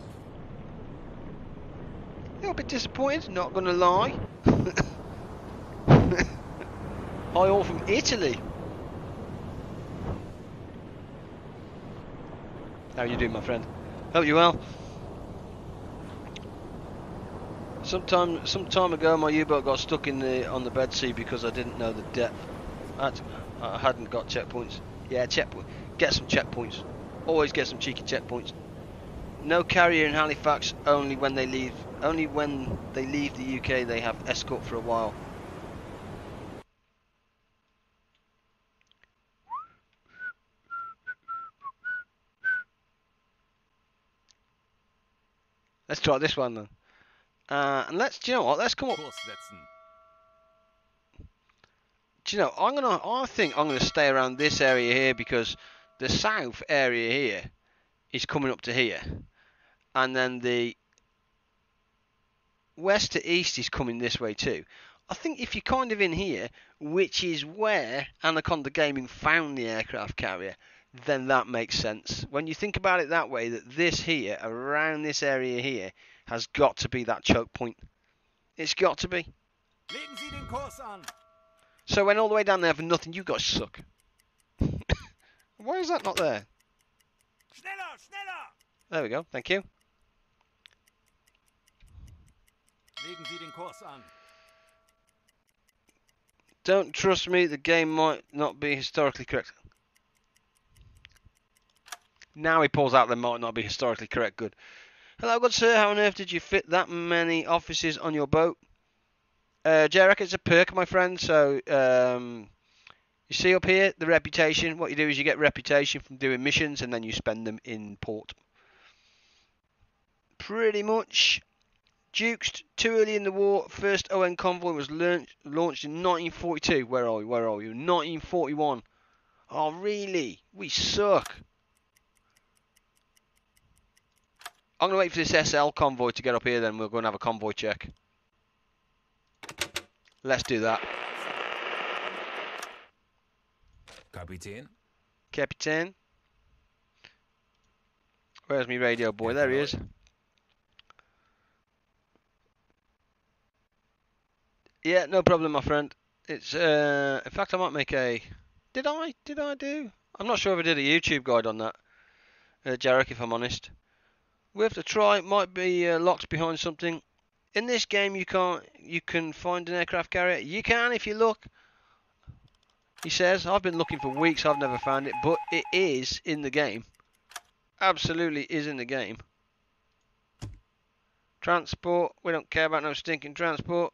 little bit disappointed, not going to lie. Hi all from Italy. How are you doing, my friend? Hope you well. Some time ago, my U-boat got stuck on the Bed Sea because I didn't know the depth. I hadn't got checkpoints. Yeah, checkpoint. Get some checkpoints. Always get some cheeky checkpoints. No carrier in Halifax. Only when they leave the UK, they have escort for a while. Let's try this one then. And do you know what? Let's come up. Do you know? I think I'm gonna stay around this area here because the south area here is coming up to here, and then the west to east is coming this way too. I think if you're kind of in here, which is where Anaconda Gaming found the aircraft carrier, then that makes sense. When you think about it that way, that this here, around this area here, has got to be that choke point. It's got to be. So went all the way down there for nothing. You guys suck. Why is that not there?
Schneller, schneller!
There we go. Thank you.
Legen Sie den Kurs an.
Don't trust me. The game might not be historically correct. Now he pulls out. They might not be historically correct. Good. Hello, good sir. How on earth did you fit that many officers on your boat? Jarek, it's a perk, my friend. So, you see up here, the reputation. What you do is you get reputation from doing missions, and then you spend them in port. Pretty much. Dukes, too early in the war. First ON convoy was launched in 1942. Where are you? 1941. Oh, really? We suck. I'm going to wait for this SL convoy to get up here, then we'll go and have a convoy check. Let's do that.
Kapitän.
Captain. Where's me radio boy? There he is. Yeah, no problem, my friend. It's in fact I might make a. Did I do? I'm not sure if I did a YouTube guide on that, Jarek. If I'm honest, we have to try. It might be locked behind something. In this game, you can't. You can find an aircraft carrier. You can if you look. He says, I've been looking for weeks. I've never found it, but it is in the game. Absolutely is in the game. Transport. We don't care about no stinking transport.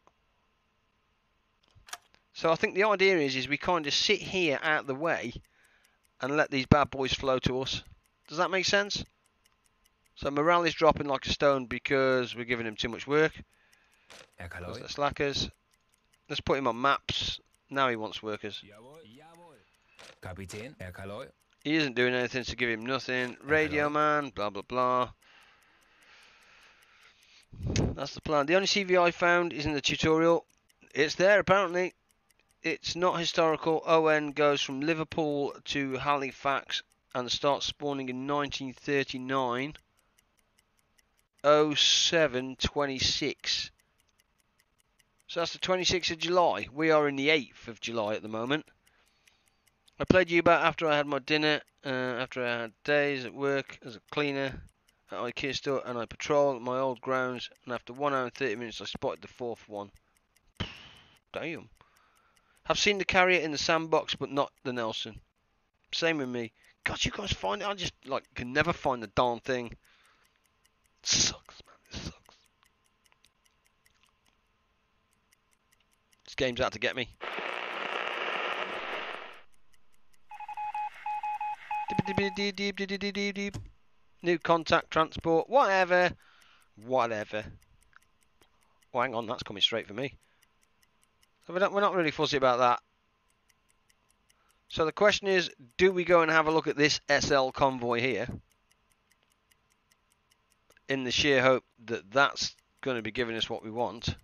So I think the idea is we kind of sit here out of the way and let these bad boys flow to us. Does that make sense? So morale is dropping like a stone because we're giving him too much work. Those are the slackers. Let's put him on maps. Now he wants workers.
Jawohl. Jawohl. Kapitän. Herr Kaloy.
He isn't doing anything, so give him nothing. Radio man, blah blah blah. That's the plan. The only CV I found is in the tutorial. It's there apparently. It's not historical. ON goes from Liverpool to Halifax and starts spawning in 1939. 0726. So that's the 26th of July. We are in the 8th of July at the moment. I played UBOAT after I had my dinner, after I had days at work as a cleaner at IKEA store, and I patrolled my old grounds, and after 1 hour and 30 minutes I spotted the fourth one. Damn. I've seen the carrier in the sandbox, but not the Nelson. Same with me. God, you guys find it? I just, can never find the darn thing. It sucks, man. It sucks. This game's out to get me. New contact transport. Whatever. Whatever. Oh, hang on. That's coming straight for me. So we're not really fussy about that. So the question is, do we go and have a look at this SL convoy here? In the sheer hope that that's going to be giving us what we want.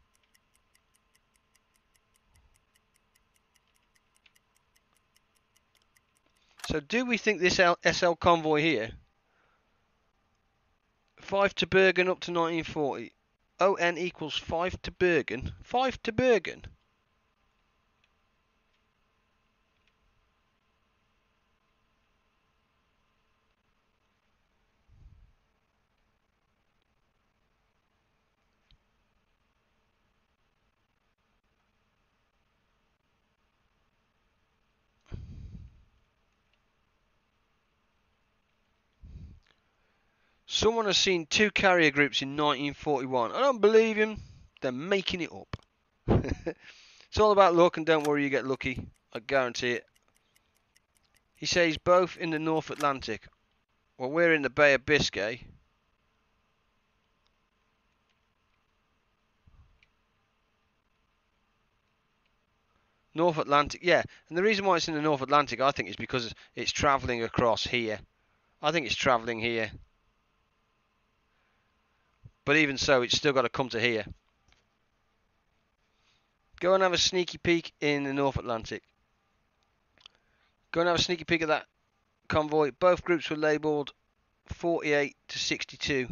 So do we think this SL convoy here, 5 to Bergen up to 1940, ON equals 5 to Bergen? 5 to Bergen? Someone has seen 2 carrier groups in 1941. I don't believe him. They're making it up. It's all about luck, and don't worry, you get lucky. I guarantee it. He says both in the North Atlantic. Well, we're in the Bay of Biscay. North Atlantic, yeah. And the reason why it's in the North Atlantic, I think, is because it's travelling across here. I think it's travelling here. But even so, it's still got to come to here. Go and have a sneaky peek in the North Atlantic. Go and have a sneaky peek at that convoy. Both groups were labelled 48 to 62.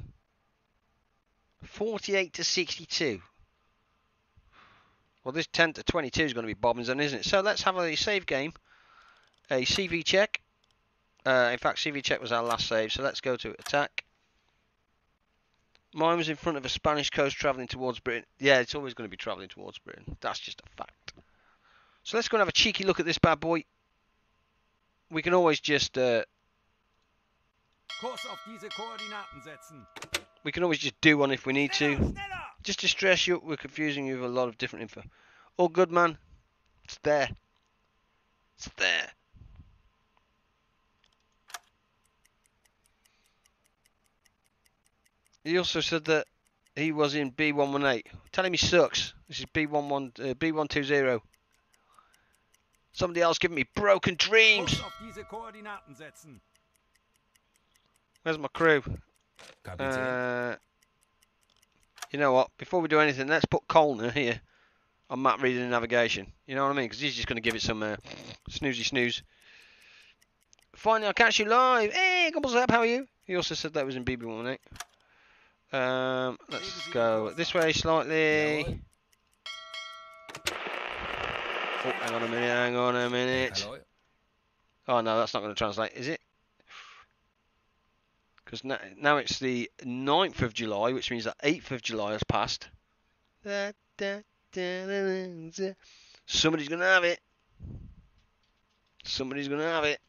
48 to 62. Well, this 10 to 22 is going to be bobbins then, isn't it? So let's have a save game. A CV check. In fact, CV check was our last save, so let's go to attack. Mine was in front of a Spanish coast travelling towards Britain. Yeah, it's always going to be travelling towards Britain. That's just a fact. So let's go and have a cheeky look at this bad boy. We can always just...
Kurs auf diese Koordinaten setzen.
we can always just do one if we need to.
Schneller, schneller!
Just to stress you, we're confusing you with a lot of different info. All good, man. It's there. It's there. He also said that he was in B118. Tell him he sucks. This is B120. Somebody else giving me broken dreams.
Kurs auf diese Koordinaten setzen.
Where's my crew?
Kapitän.
You know what? Before we do anything, let's put Colner here on map reading and navigation. You know what I mean? Because he's just going to give it some snoozy snooze. Finally, I'll catch you live. Hey, Gobbles up. How are you? He also said that was in BB118. Let's go this way slightly. Oh, hang on a minute. Hang on a minute.
Hello.
Oh no, that's not going to translate, is it? Because now it's the 9th of July, which means that 8th of July has passed. Somebody's going to have it. Somebody's going to have it.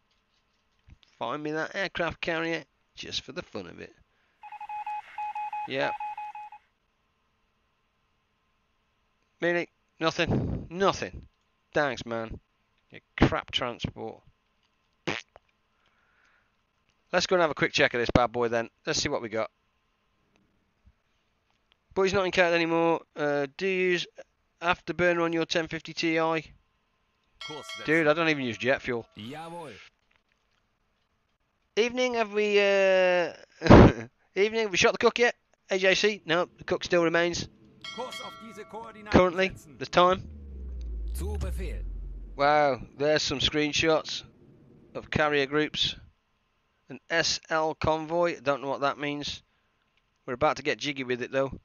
Find me that aircraft carrier just for the fun of it. Yeah. Really? Nothing? Nothing. Thanks, man. You crap transport. Let's go and have a quick check of this bad boy then. Let's see what we got. But he's not in cat anymore. Do you use afterburner on your 1050 Ti?
Kurs setzen.
Dude, I don't even use jet fuel.
Jawohl.
Evening, have we evening, have we shot the cook yet? AJC? No, the cook still remains.
Kurs auf diese Koordinaten
Currently,
setzen.
this time.
Zu Befehl.
Wow, there's some screenshots of carrier groups. An SL Convoy, don't know what that means. We're about to get jiggy with it though.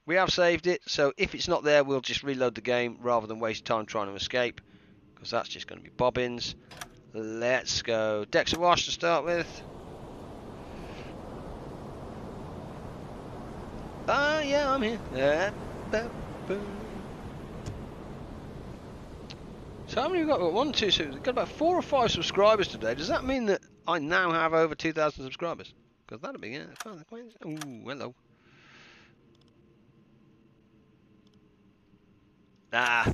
We have saved it, so if it's not there, we'll just reload the game rather than waste time trying to escape, because that's just going to be bobbins. Let's go. Decks awash to start with. Ah, yeah, I'm here. So how many have we got? One, two, we've got about 4 or 5 subscribers today. Does that mean that I now have over 2,000 subscribers? Because that'd be, yeah. Ooh, hello. Ah,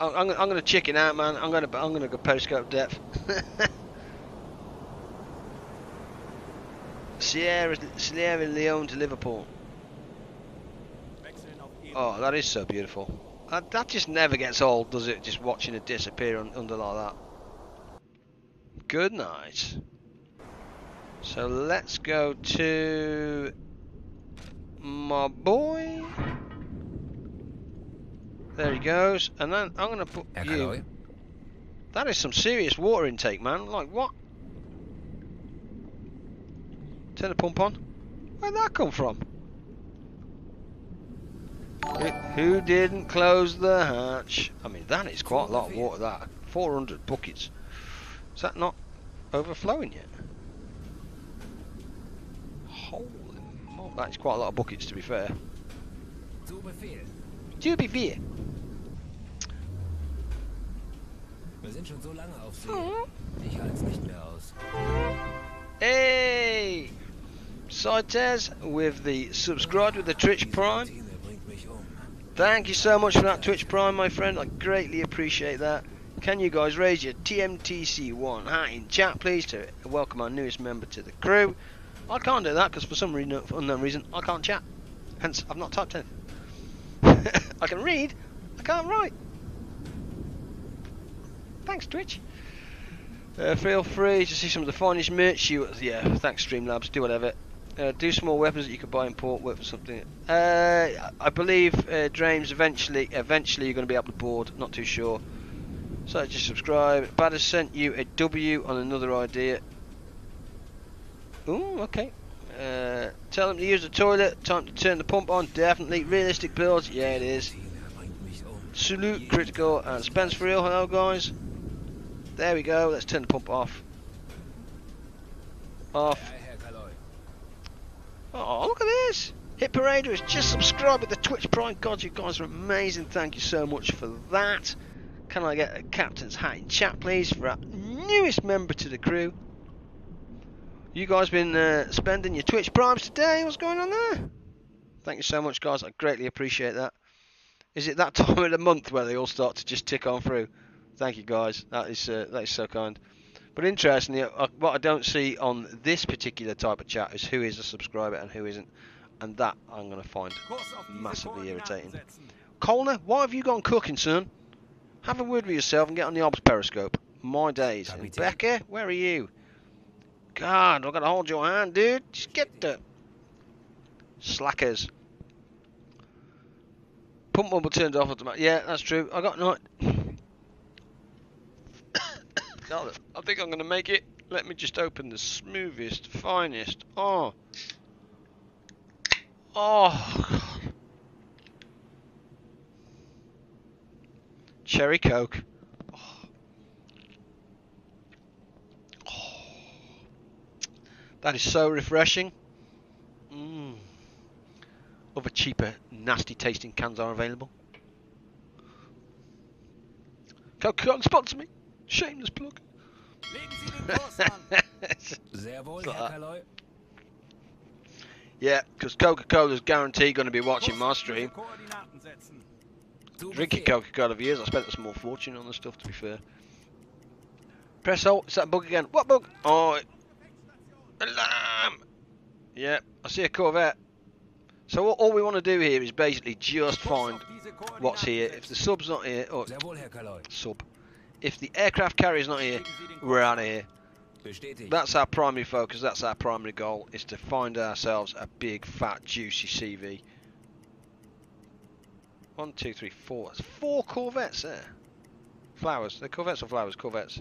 I'm gonna chicken out, man. I'm gonna go postcode depth. Sierra Leone to Liverpool.
Wechseln auf Ebene.
Oh, that is so beautiful. That just never gets old, does it? Just watching it disappear under like that. Good night. So let's go to my boy. There he goes. And then I'm going to put
Herr
you.
Kaloi.
That is some serious water intake, man. Like, what? Turn the pump on. Where'd that come from? Who didn't close the hatch? I mean, that is quite a lot of water, that. 400 buckets. Is that not overflowing yet? Holy moly. That is quite a lot of buckets, to be fair.
Zu Befehl.
To be fair.
Wir sind schon so lange auf See. Ich halte es nicht mehr aus.
Hey! Saites with the subscribe with the Twitch Prime.
Routine bringt mich um.
Thank you so much for that Twitch Prime, my friend. I greatly appreciate that. Can you guys raise your TMTC1 hat in chat, please, to welcome our newest member to the crew? I can't do that because for some reason, unknown reason, I can't chat. Hence, I've not typed anything. I can read, I can't write. Thanks, Twitch. Feel free to see some of the finest merch. Yeah, thanks, Streamlabs. Do whatever. Do small weapons that you could buy and import. Work for something. I believe Drames eventually you're going to be able to board. Not too sure. So just subscribe. Bad has sent you a W on another idea. Ooh, okay. Tell them to use the toilet. Time to turn the pump on. Definitely. Realistic builds. Yeah, it is.
Routine bringt mich um.
Salute, Critical, and Spence for real. Hello, guys. There we go. Let's turn the pump off. Off.
Aye, Herr Kaloi.
Oh, look at this. Hit Parader has just subscribed with the Twitch Prime. God, you guys are amazing. Thank you so much for that. Can I get a captain's hat in chat, please, for our newest member to the crew? You guys been spending your Twitch Primes today? What's going on there? Thank you so much, guys. I greatly appreciate that. Is it that time of the month where they all start to just tick on through? Thank you, guys. That is so kind. But interestingly, what I don't see on this particular type of chat is who is a subscriber and who isn't, and that I'm going to find
Kurs auf diese
massively
Koordinaten
irritating.
setzen.
Colner, why have you gone cooking, son? Have a word with yourself and get on the Ops Periscope. My days. And
Kapitän.
Becca, where are you? God, I've got to hold your hand, dude. Just get the slackers. Pump bubble turned off automatic. Yeah, that's true. I got no. God, I think I'm going to make it. Let me just open the smoothest, finest. Oh. Oh. God. Cherry Coke. Oh. Oh. That is so refreshing. Mm. Other cheaper, nasty tasting cans are available. Coke sponsor me. Shameless plug.
Legen Sie den Kurs an.
Sehr wohl,
So,
Herr Kaloi.
yeah, because Coca-Cola's guaranteed going to be watching
Kurs
my
auf diese
stream.
Koordinaten setzen.
Zu
Drinking
Befehl.
Coca-Cola for years. I spent a small fortune on the stuff, to be fair. Press hold. Is that a bug again? What bug? Oh, alarm! Yeah, I see a Corvette. So all we want to do here is basically just
Kurs
find
auf diese Koordinaten
what's here. If the
setzen.
sub's not here, or
Sehr wohl, Herr Kaloi.
sub, if the aircraft carrier's not here, we're out of here.
Bestätigt.
That's our primary focus. That's our primary goal, is to find ourselves a big, fat, juicy CV. 1, 2, 3, 4. That's 4 Corvettes there. Flowers. They're Corvettes or flowers? Corvettes.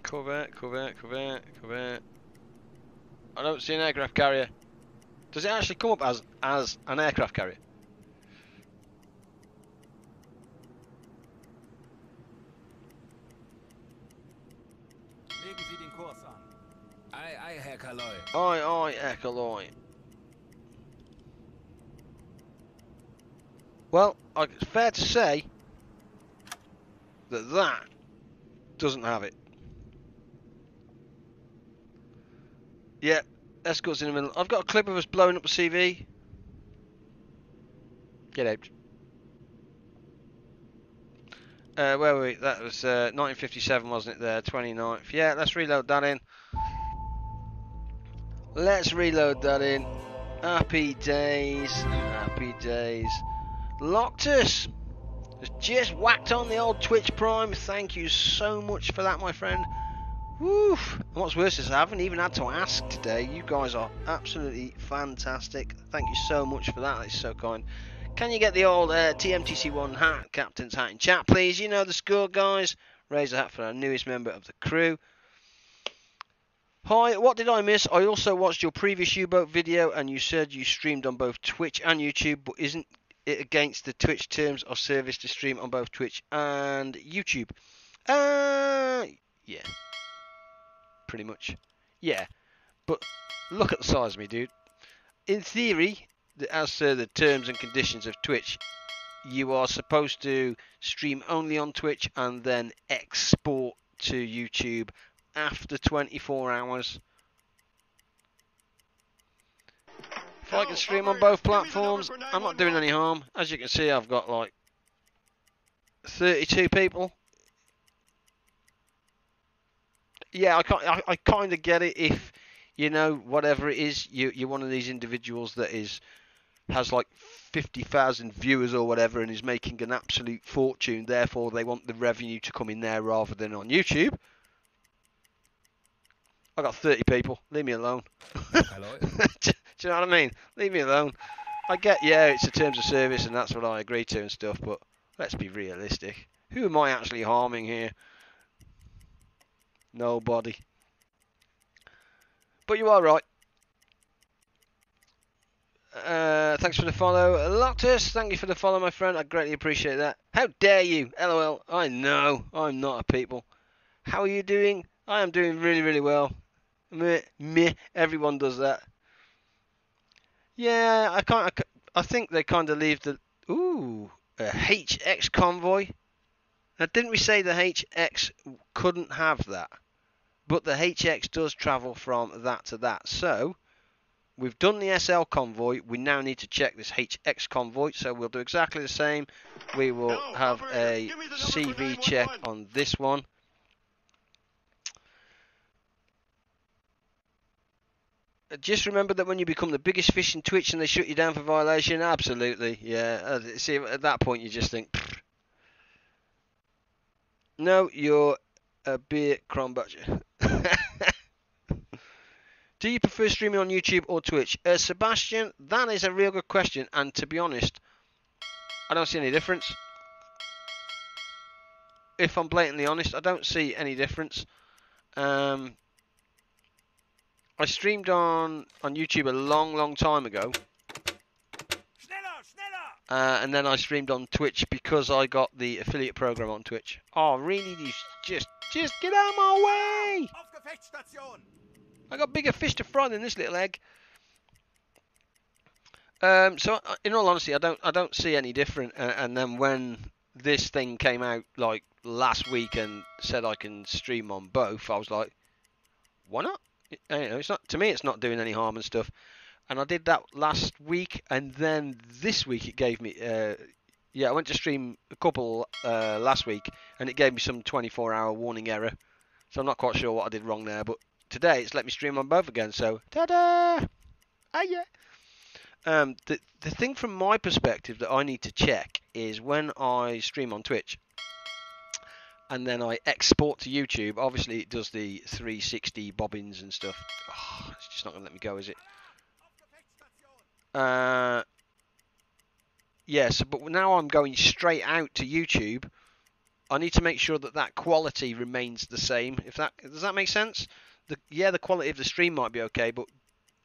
Corvette, Corvette, Corvette, Corvette. I don't see an aircraft carrier. Does it actually come up as an aircraft carrier?
Legen Sie den Kurs an.
Aye, aye, Herr Kaloi.
Aye, Echoloi. Well, it's fair to say that doesn't have it. Yeah, escorts in the middle. I've got a clip of us blowing up a CV. Get out. Where were we? That was 1957, wasn't it? There, 29th. Yeah, let's reload that in. Let's reload that in. Happy days. Happy days. Loctus has just whacked on the old Twitch Prime. Thank you so much for that, my friend. Woo! And what's worse is I haven't even had to ask today. You guys are absolutely fantastic. Thank you so much for that. That's so kind. Can you get the old TMTC1 hat, captain's hat in chat, please? You know the score, guys. Raise a hat for our newest member of the crew. Hi, what did I miss? I also watched your previous U-boat video, and you said you streamed on both Twitch and YouTube, but isn't it against the Twitch terms of service to stream on both Twitch and YouTube? Yeah. Pretty much. Yeah. But look at the size of me, dude. In theory, as to the terms and conditions of Twitch, you are supposed to stream only on Twitch and then export to YouTube after 24 hours. If I can stream on both platforms, I'm not doing any harm. As you can see, I've got like 32 people. Yeah, I kind of get it if, you know, whatever it is, you're one of these individuals that has like 50,000 viewers or whatever and is making an absolute fortune. Therefore, they want the revenue to come in there rather than on YouTube. I got 30 people. Leave me alone.
Hello.
Do you know what I mean? Leave me alone. I get, yeah, it's the terms of service and that's what I agree to and stuff, but let's be realistic. Who am I actually harming here? Nobody. But you are right. Thanks for the follow. Lotus, thank you for the follow, my friend. I greatly appreciate that. How dare you? LOL. I know. I'm not a people. How are you doing? I am doing really, really well. Meh. Everyone does that. Yeah, I think they kind of leave the... Ooh, a HX convoy. Now, didn't we say the HX couldn't have that? But the HX does travel from that to that. So, we've done the SL convoy. We now need to check this HX convoy. So, we'll do exactly the same. We will have a CV check on this one. Just remember that when you become the biggest fish in Twitch and they shut you down for violation, absolutely, yeah. See, at that point you just think, pfft. No, you're a beer crombacher. Do you prefer streaming on YouTube or Twitch? Sebastian, that is a real good question, and to be honest, I don't see any difference. If I'm blatantly honest, I don't see any difference. I streamed on YouTube a long time ago. And then I streamed on Twitch because I got the affiliate program on Twitch. Oh, really? Just get out of my way! I got bigger fish to fry than this little egg. So, in all honesty, I don't see any different. And then when this thing came out like last week and said I can stream on both, I was like, why not? It's not, to me, it's not doing any harm and stuff. And I did that last week, and then this week it gave me... I went to stream a couple last week, and it gave me some 24-hour warning error. So I'm not quite sure what I did wrong there, but today it's let me stream on both again, so ta-da! Ah, yeah! The thing from my perspective that I need to check is when I stream on Twitch, and then I export to YouTube, obviously it does the 360 bobbins and stuff. Oh, it's just not going to let me go, is it? Yes, but now I'm going straight out to YouTube. I need to make sure that that quality remains the same. Does that make sense? The quality of the stream might be okay, but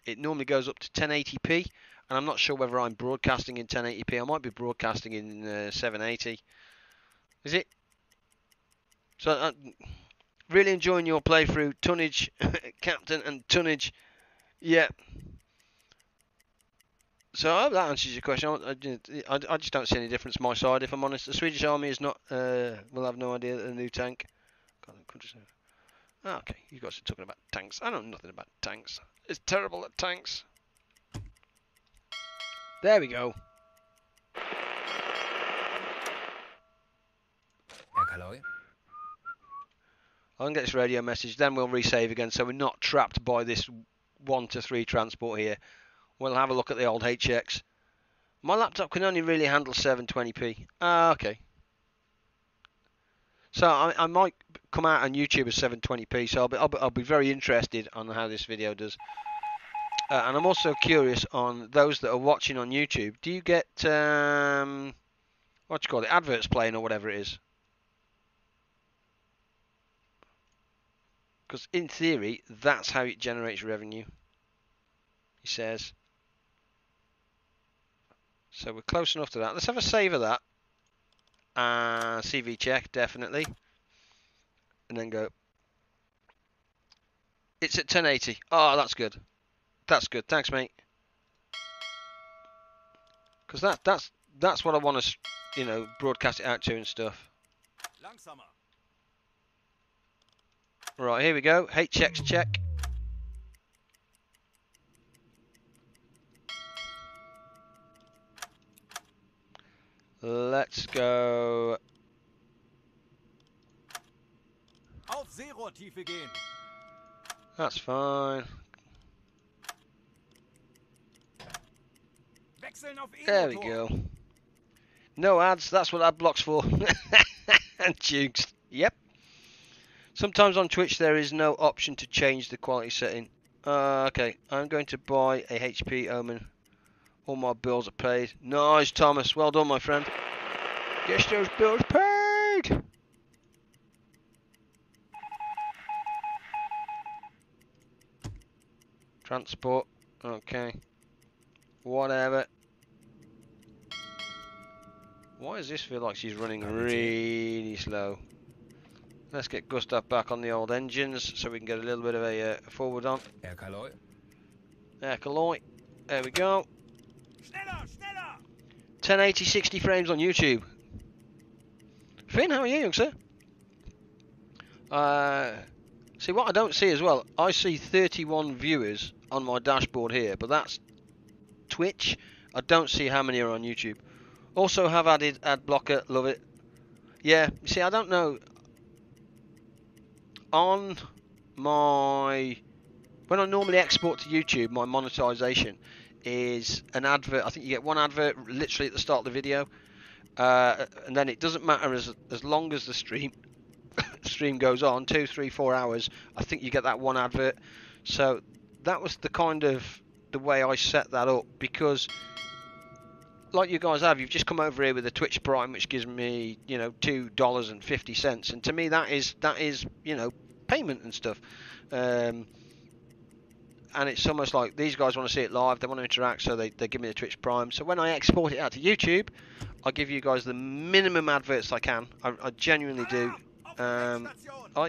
it normally goes up to 1080p, and I'm not sure whether I'm broadcasting in 1080p. I might be broadcasting in 780. Is it? So, really enjoying your playthrough, Tonnage, Captain, and Tonnage. Yeah. So I hope that answers your question. I just don't see any difference my side, if I'm honest. The Swedish army is not will have no idea that the new tank. Oh, okay, you guys are talking about tanks. I know nothing about tanks. It's terrible at tanks. There we go. I'll get this radio message, then we'll resave again, so we're not trapped by this 1 to 3 transport here. We'll have a look at the old HX. My laptop can only really handle 720p. Okay. So I might come out on YouTube as 720p. So I'll be very interested on how this video does. And I'm also curious on those that are watching on YouTube. Do you get what do you call it? Adverts playing or whatever it is? Because in theory, that's how it generates revenue. He says. So we're close enough to that. Let's have a save of that. CV check, definitely. And then go. It's at 1080. Oh, that's good. That's good. Thanks, mate. Because that's what I want to, broadcast it out to and stuff. Right, here we go. HX check. Let's go.
Auf Seerohrtiefe gehen.
That's fine.
Wechseln auf
There we go. No ads, that's what ad block's for. And jukes. Yep. Sometimes on Twitch there is no option to change the quality setting. Okay, I'm going to buy a HP Omen. All my bills are paid. Nice, Thomas. Well done, my friend. Get those bills paid. Transport. Okay. Whatever. Why does this feel like she's running really slow? Let's get Gustav back on the old engines so we can get a little bit of a forward on.
Erkaloi.
Erkaloi. There we go.
Schneller, schneller!
1080 60 frames on YouTube. Finn, how are you, young sir? See, what I don't see as well, I see 31 viewers on my dashboard here, but that's Twitch. I don't see how many are on YouTube. Also have added ad blocker, love it. Yeah, you see, I don't know. On my... When I normally export to YouTube, my monetization is an advert. I think you get one advert literally at the start of the video. And then it doesn't matter as long as the stream goes on, 2, 3, 4 hours, I think you get that one advert. So that was the kind of the way I set that up, because like you guys have, you've just come over here with a Twitch Prime, which gives me, you know, $2.50, and to me that is you know, payment and stuff. And it's almost like these guys want to see it live, they want to interact, so they give me the Twitch Prime. So when I export it out to YouTube, I give you guys the minimum adverts I can. I genuinely do.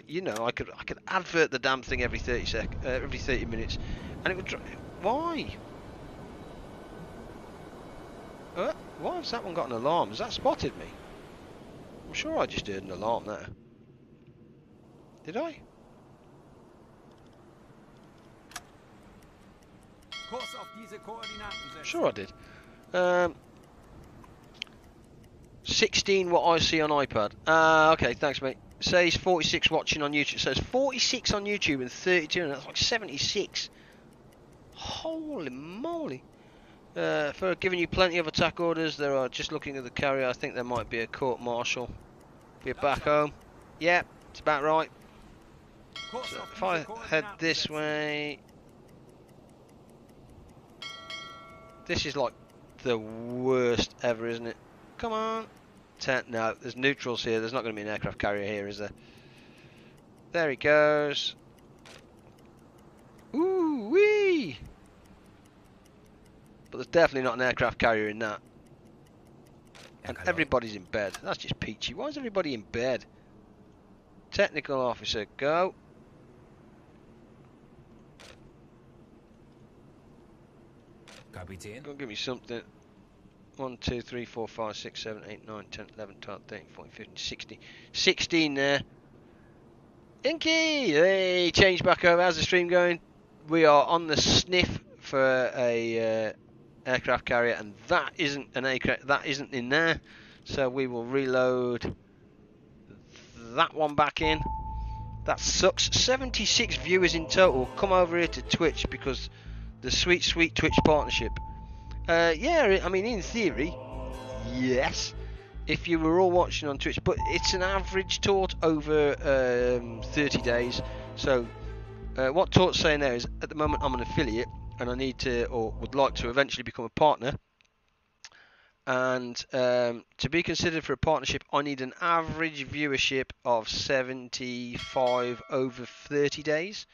You know, I could advert the damn thing every 30 minutes, and it would. Why? Why has that one got an alarm? Has that spotted me? I'm sure I just heard an alarm there. Did I?
Kurs auf diese Koordinaten setzen.
Sure I did. 16 what I see on iPad. Okay, thanks mate. It says 46 watching on YouTube. It says 46 on YouTube and 32, and that's like 76. Holy moly. For giving you plenty of attack orders, there are, just looking at the carrier, I think there might be a court-martial. We're back home. Yeah, it's about right. So if I head this way... This is like the worst ever, isn't it? Come on. No, there's neutrals here. There's not going to be an aircraft carrier here, is there? There he goes. Ooh wee! But there's definitely not an aircraft carrier in that. And everybody's in bed. That's just peachy. Why is everybody in bed? Technical officer, go.
Kapitän.
Go and give me something. 1, 2, 3, 4, 5, 6, 7, 8, 9, 10, 11, 12, 13, 14, 15, 16. 16 there. Inky! Hey, change back over. How's the stream going? We are on the sniff for a aircraft carrier, and that isn't an aircraft. That isn't in there. So we will reload that one back in. That sucks. 76 viewers in total. Come over here to Twitch because the sweet Twitch partnership. Yeah, I mean, in theory, yes, if you were all watching on Twitch, but it's an average tort over 30 days. So what Tort's saying there is, at the moment I'm an affiliate, and I need to, or would like to eventually become a partner. And to be considered for a partnership, I need an average viewership of 75 over 30 days.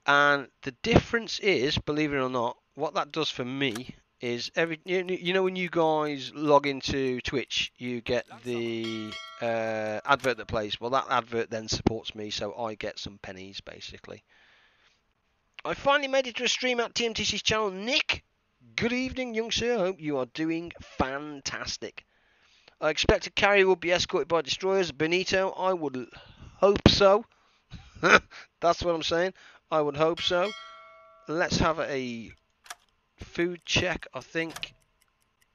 And the difference is, believe it or not, what that does for me is you know when you guys log into Twitch, you get the advert that plays. Well, that advert then supports me, so I get some pennies basically. I finally made it to a stream at TMTC's channel. Nick, good evening, young sir. I hope you are doing fantastic. I expect a carrier will be escorted by destroyers. Benito, I would hope so. That's what I'm saying. I would hope so. Let's have a food check. I think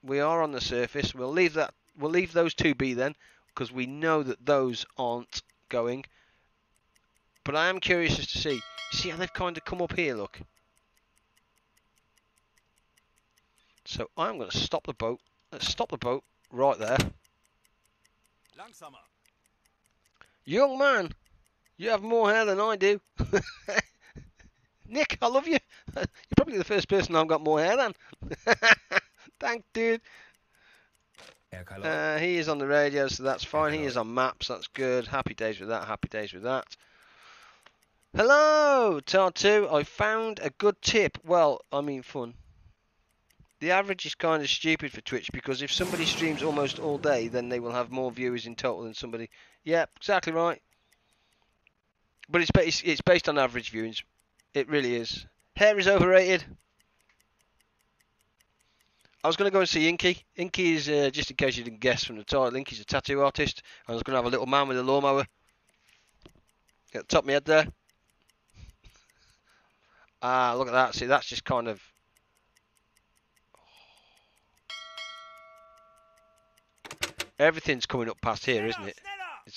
we are on the surface. We'll leave that. We'll leave those two be then, because we know that those aren't going. But I am curious as to see. See how they've kind of come up here. Look. So I'm going to stop the boat. Let's stop the boat right there.
Langsamer.
Young man, you have more hair than I do. Nick, I love you. You're probably the first person I've got more hair than. Thanks, dude. He is on the radio, so that's fine. He is on maps, that's good. Happy days with that, happy days with that. Hello, Tartu. I found a good tip. Well, I mean fun. The average is kind of stupid for Twitch because if somebody streams almost all day, then they will have more viewers in total than somebody. Yeah, exactly right. But it's based on average viewings. It really is. Hair is overrated. I was going to go and see Inky. Inky is, just in case you didn't guess from the title, Inky's a tattoo artist. I was going to have a little man with a lawnmower at the top of my head there. Ah, look at that. See, that's just kind of... Everything's coming up past here, isn't it?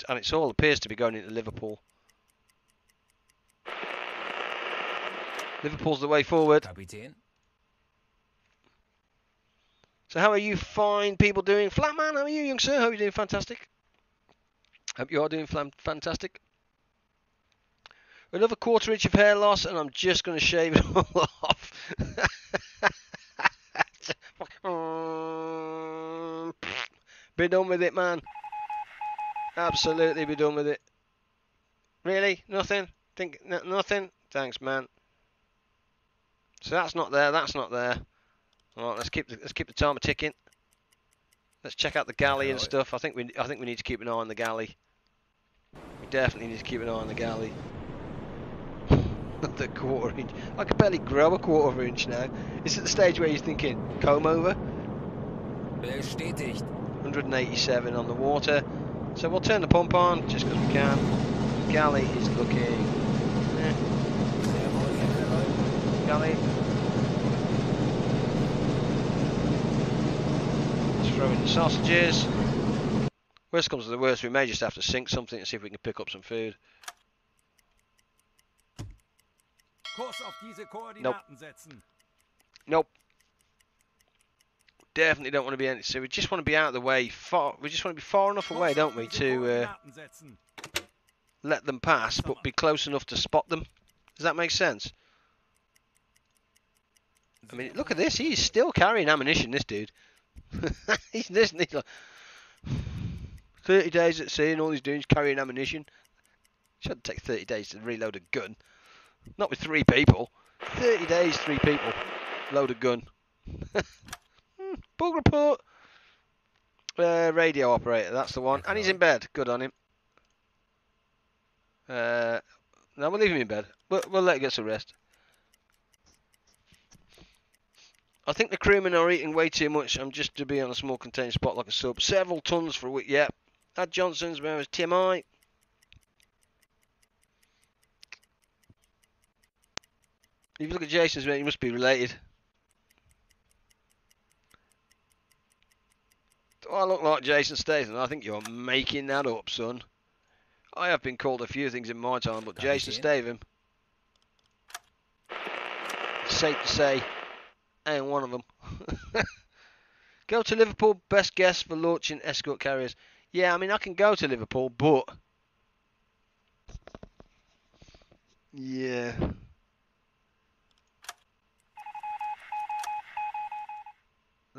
And it all appears to be going into Liverpool. Liverpool's the way forward.
Kapitän.
So how are you fine people doing? Flatman, how are you, young sir? Hope you're doing fantastic. Hope you are doing fantastic. Another quarter inch of hair loss, and I'm just going to shave it all off. Be done with it, man. Absolutely be done with it. Really? Nothing? Nothing? Thanks, man. So that's not there. That's not there. All right, let's keep the timer ticking. Let's check out the galley and stuff. I think we need to keep an eye on the galley. We definitely need to keep an eye on the galley. The quarter inch. I can barely grow a quarter of an inch now. It's at the stage where you're thinking comb over.
Bestätigt.
187 on the water. So we'll turn the pump on just because we can. The galley is looking. Galley. Let's throw in the sausages. Worst comes to the worst, we may just have to sink something and see if we can pick up some food.
Kurs auf diese Koordinaten setzen.
Nope. Definitely don't want to be any. So we just want to be out of the way. We just want to be far enough away, don't we, to let them pass, but be close enough to spot them. Does that make sense? I mean, look at this. He's still carrying ammunition, this dude. he's like 30 days at sea and all he's doing is carrying ammunition. Shouldn't take 30 days to reload a gun. Not with 3 people. 30 days, 3 people. Load a gun. Bug report. Radio operator, that's the one. And he's in bed. Good on him. No, we'll leave him in bed. We'll let him get some rest. I think the crewmen are eating way too much. I'm just to be on a small contained spot like a sub. Several tons for a week. Yeah. That Johnson's, where was TMI? If you look at Jason's, mate, he must be related. Do I look like Jason Statham? I think you're making that up, son. I have been called a few things in my time, but Jason Statham, safe to say, ain't one of them. Go to Liverpool, best guess for launching escort carriers. Yeah, I mean, I can go to Liverpool, but... yeah...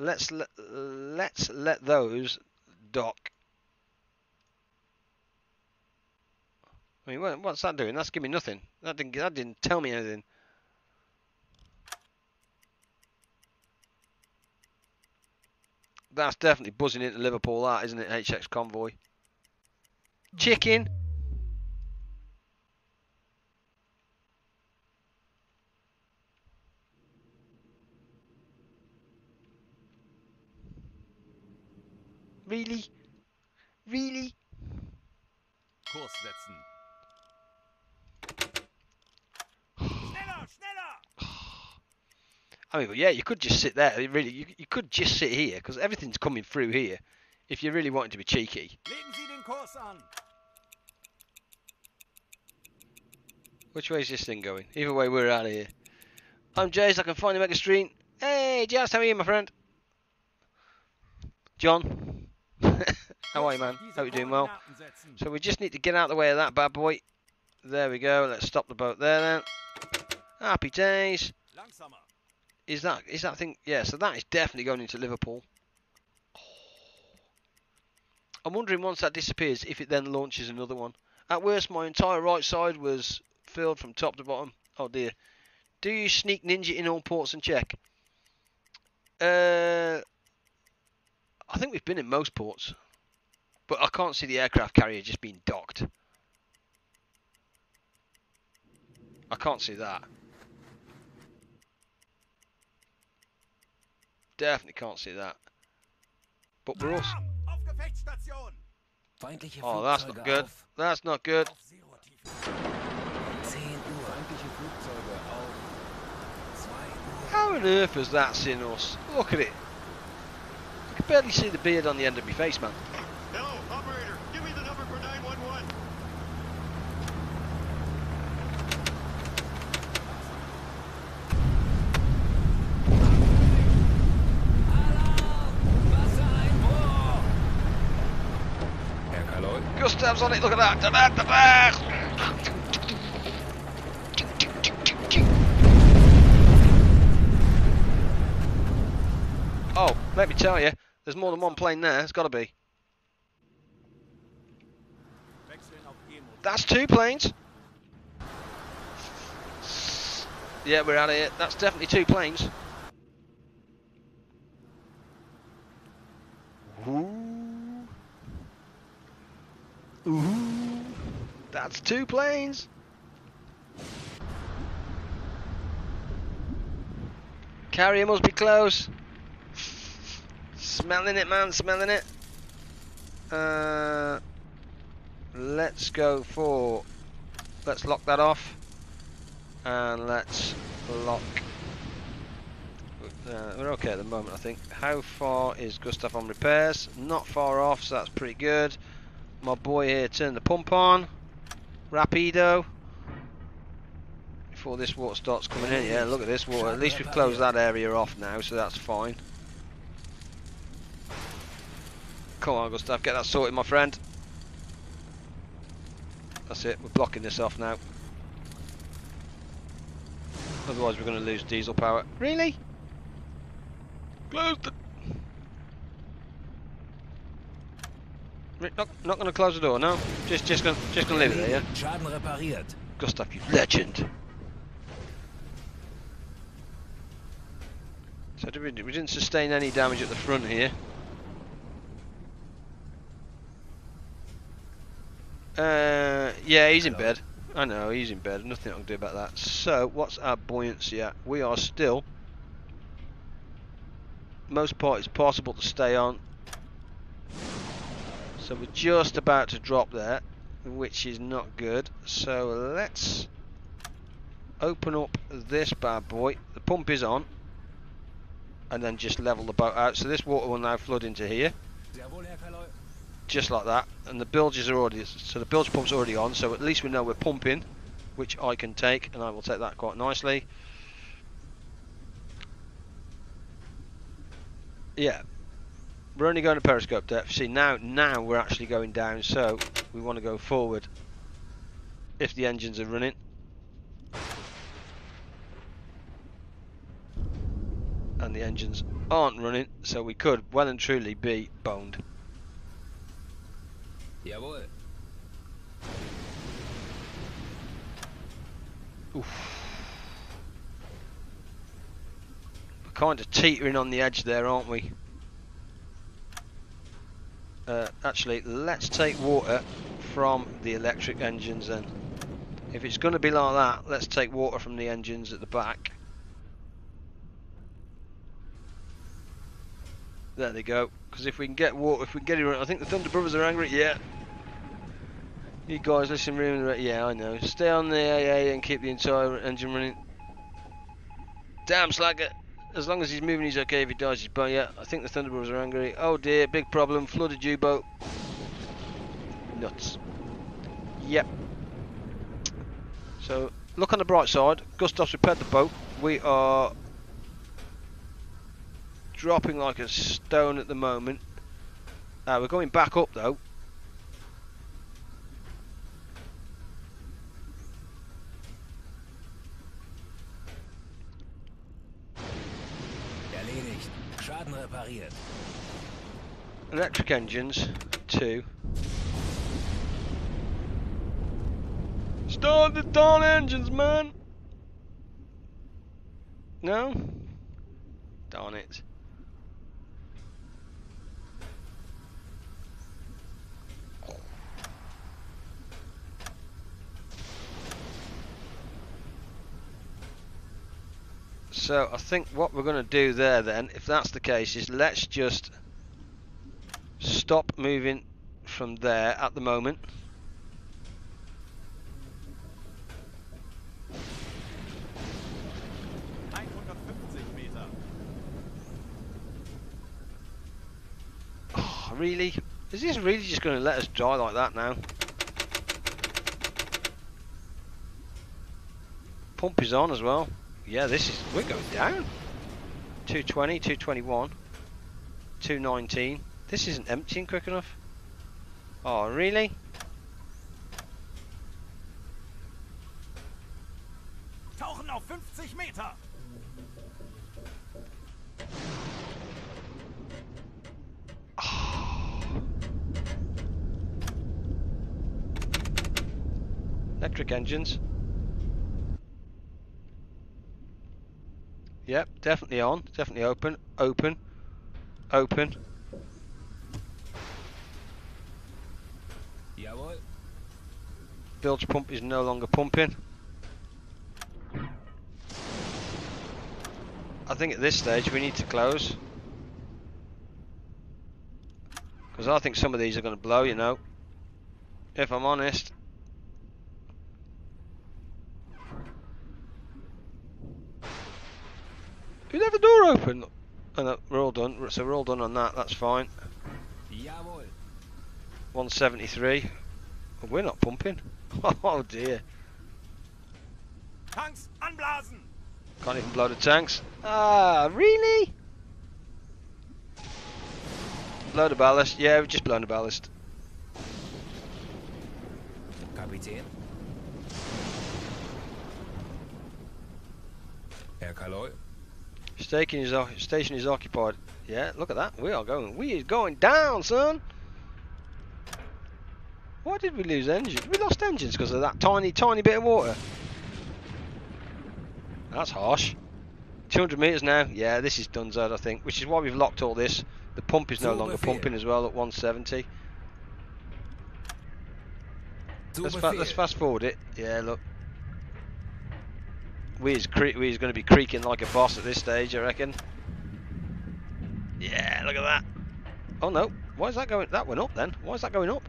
Let's let those dock. I mean, what's that doing? That's giving me nothing. That didn't tell me anything. That's definitely buzzing into Liverpool, that, isn't it? HX Convoy. Chicken. Really? Really?
Kurs setzen. Schneller, schneller!
I mean, yeah, you could just sit there. Really, you could just sit here because everything's coming through here. If you really wanted to be cheeky.
Legen Sie den Kurs an.
Which way is this thing going? Either way, we're out of here. I'm Jace. I can finally make a stream. Hey, Jace, how are you, my friend? John. How are you, man? Hope you're doing well. So we just need to get out of the way of that bad boy. There we go. Let's stop the boat there then. Happy days.
Langsamer.
Is that thing? Yeah. So that is definitely going into Liverpool. I'm wondering once that disappears if it then launches another one. At worst, my entire right side was filled from top to bottom. Oh dear. Do you sneak ninja in all ports and check? I think we've been in most ports, but I can't see the aircraft carrier just being docked. I can't see that. Definitely can't see that. But we're also...
Auf Gefechtsstation!
Feindliche
Oh, that's
Flugzeuge
not good.
auf.
That's not good.
Auf Zero-Tiefe.
10 Uhr. Feindliche Flugzeuge auf. 2 Uhr.
How on earth has that seen us? Look at it. I can barely see the beard on the end of my face, man.
Hello, operator. Give me the number for 911.
Herr Kaloy?
Gustav's on it, look at that. Da-da-da-da. Oh, let me tell you, there's more than one plane there. It's got to be.
Wechseln auf E-Modus.
That's 2 planes. Yeah, we're out of here. That's definitely 2 planes. Ooh. Ooh. That's 2 planes. Carrier must be close. Smelling it, man, smelling it. Let's go for... Let's lock that off. And let's lock... we're okay at the moment, I think. How far is Gustav on repairs? Not far off, so that's pretty good. My boy here turned the pump on. Rapido. Before this water starts coming in. Yeah, look at this water. At least we've closed that area off now, so that's fine. Come on, Gustav, get that sorted, my friend. That's it, we're blocking this off now. Otherwise we're going to lose diesel power. Really? Close the... Not going to close the door, no? Just going to leave it there, yeah?
Schaden repariert.
Gustav, you legend. So we didn't sustain any damage at the front here. Yeah, he's in bed. I know, he's in bed. Nothing I can do about that. So, what's our buoyancy at? We are still... Most part it's possible to stay on. So we're just about to drop there, which is not good. So let's open up this bad boy. The pump is on. And then just level the boat out. So this water will now flood into here. Just like that. And the bilges are already, so the bilge pump's already on, so at least we know we're pumping, which I can take, and I will take that quite nicely. Yeah, we're only going to periscope depth. See, now we're actually going down, so we want to go forward if the engines are running. And the engines aren't running, so we could well and truly be boned.
Jawohl.
Oof. We're kind of teetering on the edge there, aren't we? Actually, let's take water from the electric engines then. If it's going to be like that, let's take water from the engines at the back. There they go. Because if we can get water, if we can get it right, I think the Thunder Brothers are angry. Yeah. You guys listen really. Yeah, I know. Stay on the AA and keep the entire engine running. Damn slacker. As long as he's moving, he's okay. If he dies, he's bad. Yeah, I think the Thunder Brothers are angry. Oh dear, big problem. Flooded U-boat. Nuts. Yep. So, look on the bright side. Gustav's repaired the boat. We are dropping like a stone at the moment. We're going back up though.
Erledigt. Schaden repariert.
Electric engines, 2. Start the darn engines, man! No? Darn it. So I think what we're going to do there then, if that's the case, is let's just stop moving from there at the moment. Oh, really? Is this really just going to let us die like that now? Pump is on as well. Yeah, we're going down. 220, 221, 219. This isn't emptying quick enough. Oh, really?
Tauchen auf 50 Meter.
Electric engines. Yep, definitely on. Definitely open. Open. Open.
Jawohl.
Bilge pump is no longer pumping. I think at this stage we need to close. Because I think some of these are going to blow, you know. If I'm honest. Who left the door open? Oh, no, we're all done. So we're all done on that. That's fine.
Jawohl.
173. Oh, we're not pumping. Oh dear.
Tanks anblasen.
Can't even blow the tanks. Ah, really? Blow the ballast. Yeah, we've just blown the ballast.
Kapitän. Herr Kaloy.
Station is occupied. Yeah, look at that. We are going down, son. Why did we lose engines? We lost engines because of that tiny bit of water. That's harsh. 200 meters now. Yeah, this is donezo, I think, which is why we've locked all this. The pump is no longer pumping as well at 170. Let's fast forward it. Yeah, look. We's going to be creaking like a boss at this stage, I reckon. Yeah, look at that. Oh no, why is that going? That went up then. Why is that going up?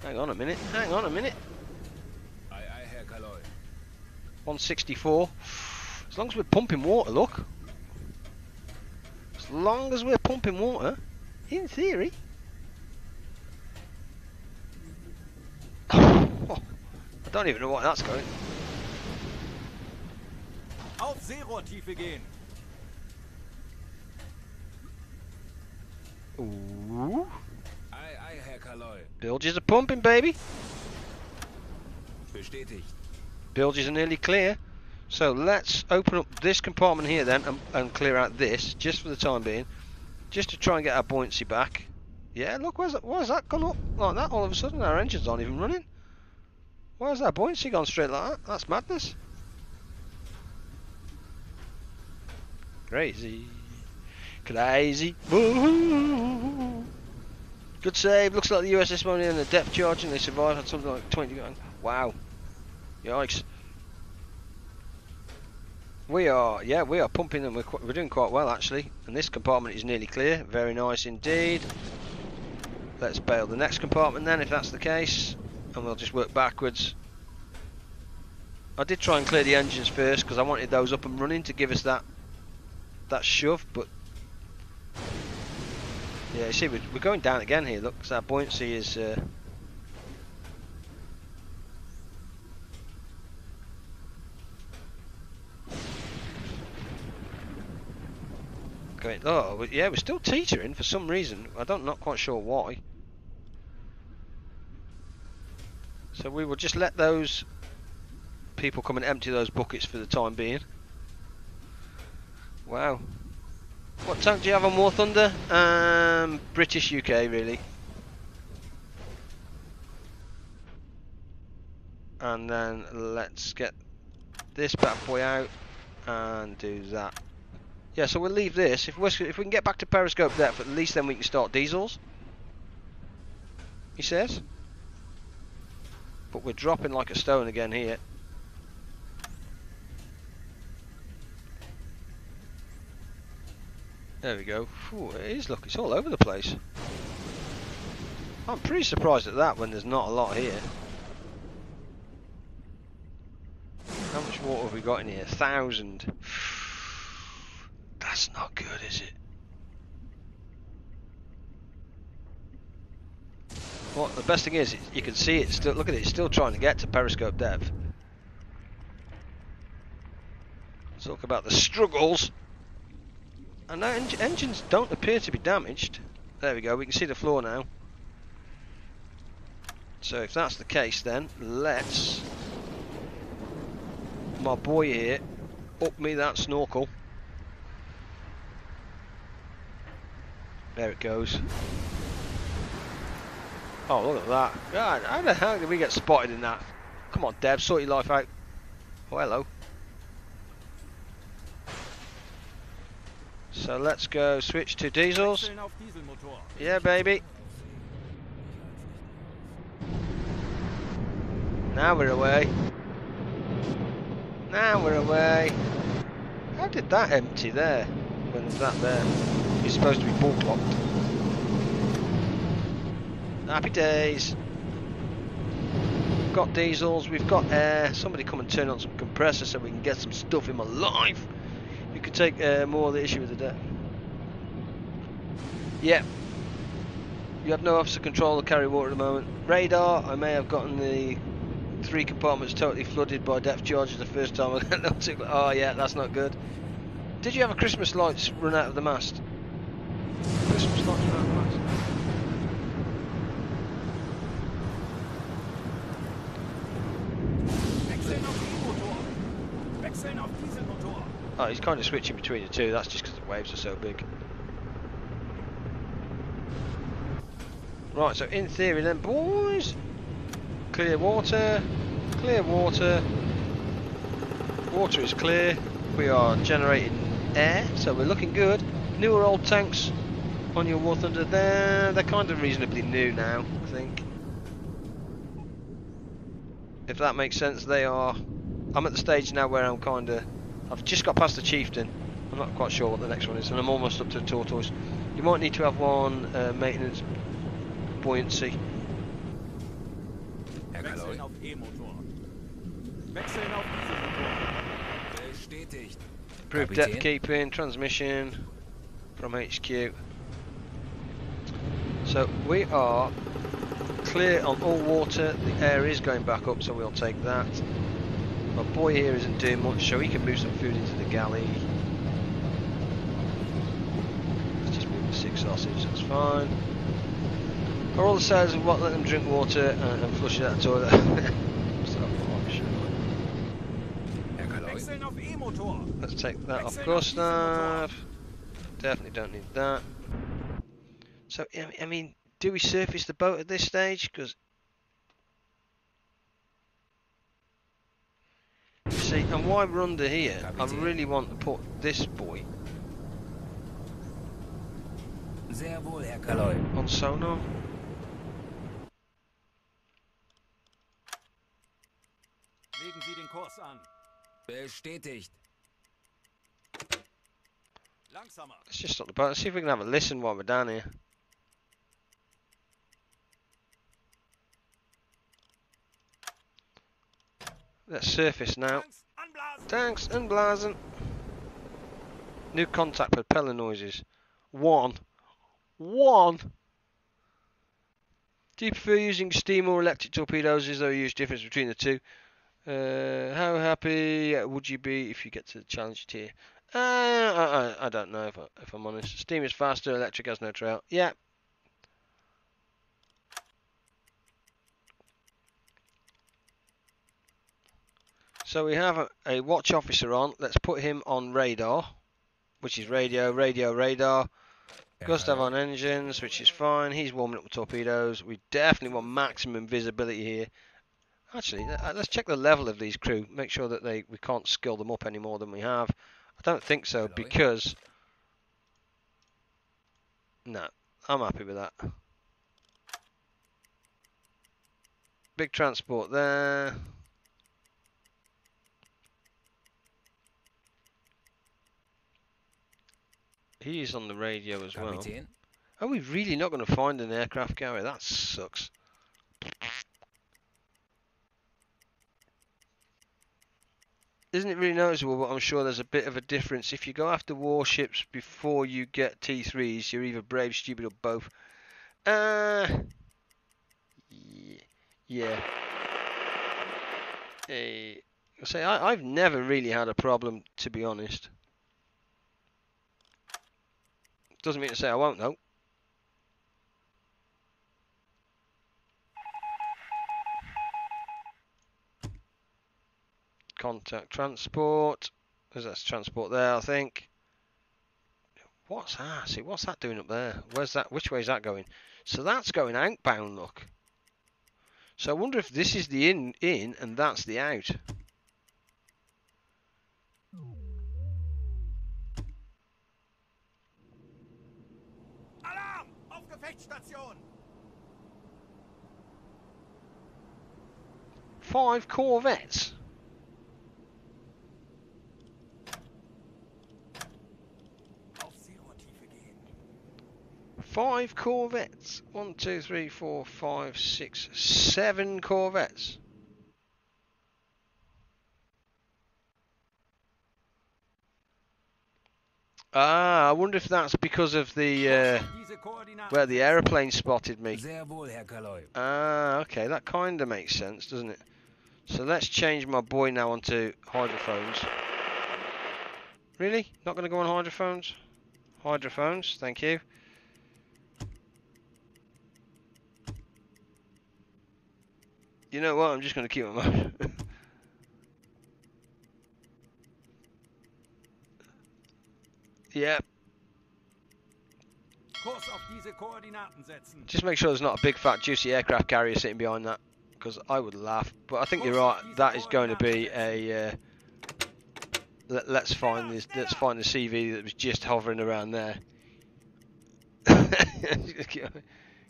Hang on a minute. Hang on a minute.
Aye, aye, Herr Kaloy.
164. As long as we're pumping water, look. As long as we're pumping water, in theory. I don't even know what that's going.
Auf Seerohrtiefe gehen.
Ooh.
Aye, aye, Herr Kaloy.
Bilges are pumping, baby.
Bestätigt.
Bilges are nearly clear. So let's open up this compartment here then and clear out this, just for the time being. Just to try and get our buoyancy back. Yeah, look, why has that gone up like that all of a sudden? Our engines aren't even running. Why has that buoyancy gone straight like that? That's madness. Crazy. Crazy. Woo-hoo. Good save. Looks like the USS went in a depth charge and they survived. Had something like 20 going. Wow. Yikes. We are pumping and we're doing quite well actually. And this compartment is nearly clear. Very nice indeed. Let's bail the next compartment then if that's the case. And we'll just work backwards. I did try and clear the engines first because I wanted those up and running to give us that shove, but yeah, you see we're going down again here, look, because our buoyancy is going, oh yeah, we're still teetering for some reason. Not quite sure why. So we will just let those people come and empty those buckets for the time being. Wow. What tank do you have on War Thunder? British UK really. And then let's get this bad boy out and do that. Yeah, so we'll leave this. If we can get back to periscope depth, at least then we can start diesels. He says. but we're dropping like a stone again here. There we go. Ooh, it is, look, it's all over the place. I'm pretty surprised at that when there's not a lot here. How much water have we got in here? 1,000. That's not good, is it? Well, the best thing is, you can see it still. Look at it, it's still trying to get to periscope depth. Talk about the struggles. And the engines don't appear to be damaged. There we go, we can see the floor now. So if that's the case, then let's, my boy here, up me that snorkel. There it goes. Oh, look at that. God, how the hell did we get spotted in that? Come on, Deb, sort your life out. Oh, hello. So let's go switch to diesels. Yeah, baby. Now we're away. Now we're away. How did that empty there? When there's that there? It's supposed to be bulk locked. Happy days. We've got diesels, we've got air. Somebody come and turn on some compressors so we can get some stuff in my life. You could take more of the issue with the day. Yeah. You have no officer control to carry water at the moment. Radar, I may have gotten the 3 compartments totally flooded by depth charges the first time I got it. Oh yeah, that's not good. Did you have a Christmas lights run out of the mast? Christmas lights run out of the mast. Oh, he's kind of switching between the two. That's just because the waves are so big. Right, so in theory then, boys, clear water, water is clear, we are generating air, so we're looking good. New or old tanks on your War Thunder there, they're kind of reasonably new now, I think. If that makes sense, they are, I'm at the stage now where I'm kind of, I've just got past the Chieftain, I'm not quite sure what the next one is, and I'm almost up to the Tortoise. You might need to have one maintenance buoyancy. Improved depth keeping, transmission from HQ. So we are clear on all water, the air is going back up, so we'll take that. My boy here isn't doing much, so he can move some food into the galley. Let's just move the 6 sausage, that's fine. Are all the sailors of what let them drink water and flush it out the toilet? Let's take that off course nav. Definitely don't need that. So, I mean, do we surface the boat at this stage? Because, you see, and why we're under here, I really want to put this boy on sonar.
Legen Sie den Kurs an.
Bestätigt.
Langsamer.
Let's just stop the boat. Let's see if we can have a listen while we're down here. Let's surface now. Tanks and blazen. New contact propeller noises. One. Do you prefer using steam or electric torpedoes? Is there a huge difference between the two? How happy would you be if you get to the challenge tier? I don't know if I'm honest. Steam is faster, electric has no trail. Yeah. So we have a watch officer on. Let's put him on radar, which is radio. Gustav on engines, which is fine. He's warming up with torpedoes. We definitely want maximum visibility here. Actually, let's check the level of these crew. Make sure that we can't skill them up any more than we have. I don't think so, because... No, I'm happy with that. Big transport there. He's on the radio as well.
Kapitän.
Are we really not going to find an aircraft carrier? That sucks. Isn't it really noticeable? But I'm sure there's a bit of a difference. If you go after warships before you get T3s, you're either brave, stupid, or both. Yeah. I've never really had a problem, to be honest. Doesn't mean to say I won't, though. Contact transport. There's transport there, I think. What's that? See, what's that doing up there? Where's that? Which way is that going? So that's going outbound, look. So I wonder if this is the in and that's the out.
Alarm! Auf Gefechtsstation!
5 corvettes.
Auf Zero-Tiefe gehen.
5 corvettes. 1, 2, 3, 4, 5, 6, 7 corvettes. Ah, I wonder if that's because of the where the aeroplane spotted me.
Sehr wohl, Herr Kaloi.
Ah, okay, that kind of makes sense, doesn't it? So let's change my boy now onto hydrophones. Really? Not going to go on hydrophones? Hydrophones, thank you. You know what? I'm just going to keep them on. Yeah.
Kurs auf diese Koordinaten setzen.
Just make sure there's not a big fat juicy aircraft carrier sitting behind that, because I would laugh. But I think you're right. That is going to be a. Let's find this. Let's find the CV that was just hovering around there.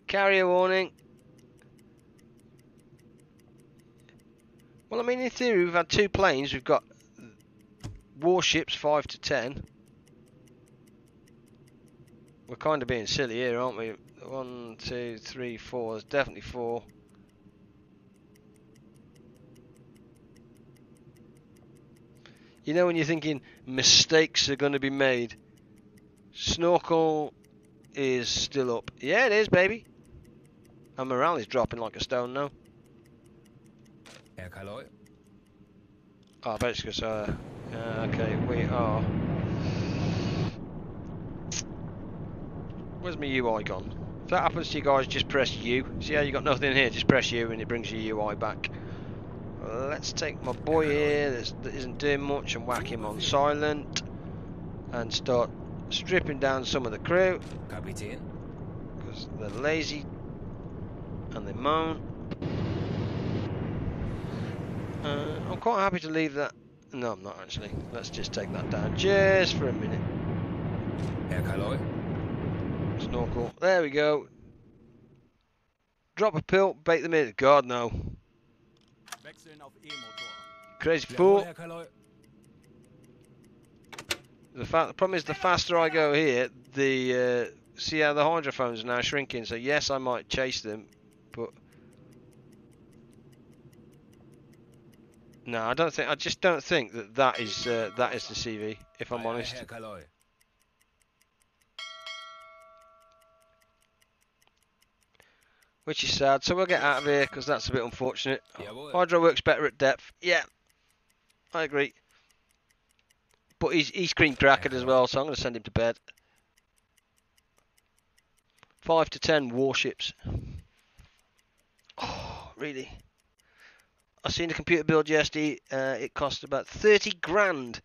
Carrier warning. Well, I mean, in theory, we've had 2 planes. We've got warships 5 to 10. We're kind of being silly here, aren't we? 1, 2, 3, 4. There's definitely 4. You know when you're thinking mistakes are going to be made. Snorkel is still up. Yeah, it is, baby. And morale is dropping like a stone now.
Herr Kaloi.
Oh, I bet it's because, okay, we are. Where's my UI gone? If that happens to you guys, just press U. See how you got nothing here? Just press U and it brings your UI back. Let's take my boy here that isn't doing much and whack him on silent. And start stripping down some of the crew.
Kapitän.
Because they're lazy. And they moan. I'm quite happy to leave that. No, I'm not actually. Let's just take that down just for a minute.
Herr Kaloi.
Snorkel. There we go. Drop a pill, bait them in. God, no.
Wechseln auf E-Motor.
Crazy
Sehr wohl,
fool.
Herr Kaloi.
The problem is, the faster I go here, the see how the hydrophones are now shrinking. So yes, I might chase them, but no, I don't think. I just don't think that is the CV. If I'm honest.
Herr Kaloi.
Which is sad, so we'll get out of here because that's a bit unfortunate.
Jawohl.
Hydro works better at depth. Yeah, I agree. But he's screen crackered as well, so I'm going to send him to bed. 5 to 10 warships. Oh, really? I seen a computer build yesterday. It cost about 30 grand.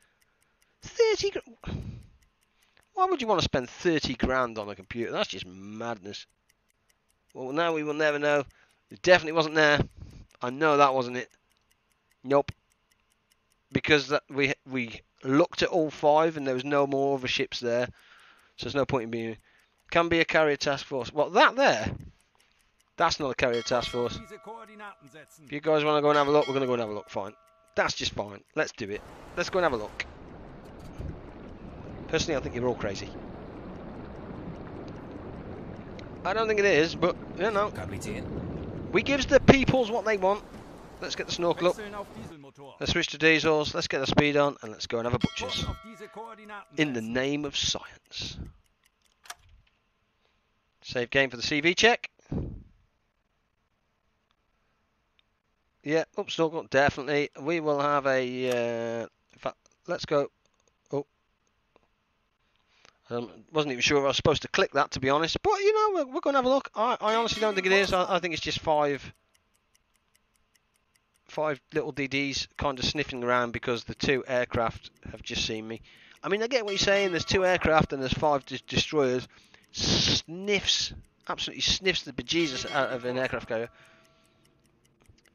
30 grand. Why would you want to spend 30 grand on a computer? That's just madness. Well, now we will never know. It definitely wasn't there. I know that wasn't it. Nope. Because we looked at all 5 and there was no more other ships there. So there's no point in being. Can be a carrier task force. Well, that there. That's not a carrier task
Kurs auf
force.
diese Koordinaten setzen.
If you guys want to go and have a look, we're going to go and have a look. Fine. That's just fine. Let's do it. Let's go and have a look. Personally, I think you're all crazy. I don't think it is, but, you know.
Kapitän.
We gives the peoples what they want. Let's get the snorkel up.
Wechseln auf Dieselmotor.
Let's switch to diesels. Let's get the speed on, and let's go and have a butchers.
Kurs auf diese Koordinaten
In the
setzen.
name of science. Save game for the CV check. Yeah, up snorkel, definitely. We will have a... in fact, let's go. Oh. Wasn't even sure if I was supposed to click that, to be honest. But, you know, we're going to have a look. I honestly don't think it is. I think it's just five little DDs kind of sniffing around because the two aircraft have just seen me. I mean, I get what you're saying. There's two aircraft and there's five destroyers. Absolutely sniffs the bejesus out of an aircraft carrier.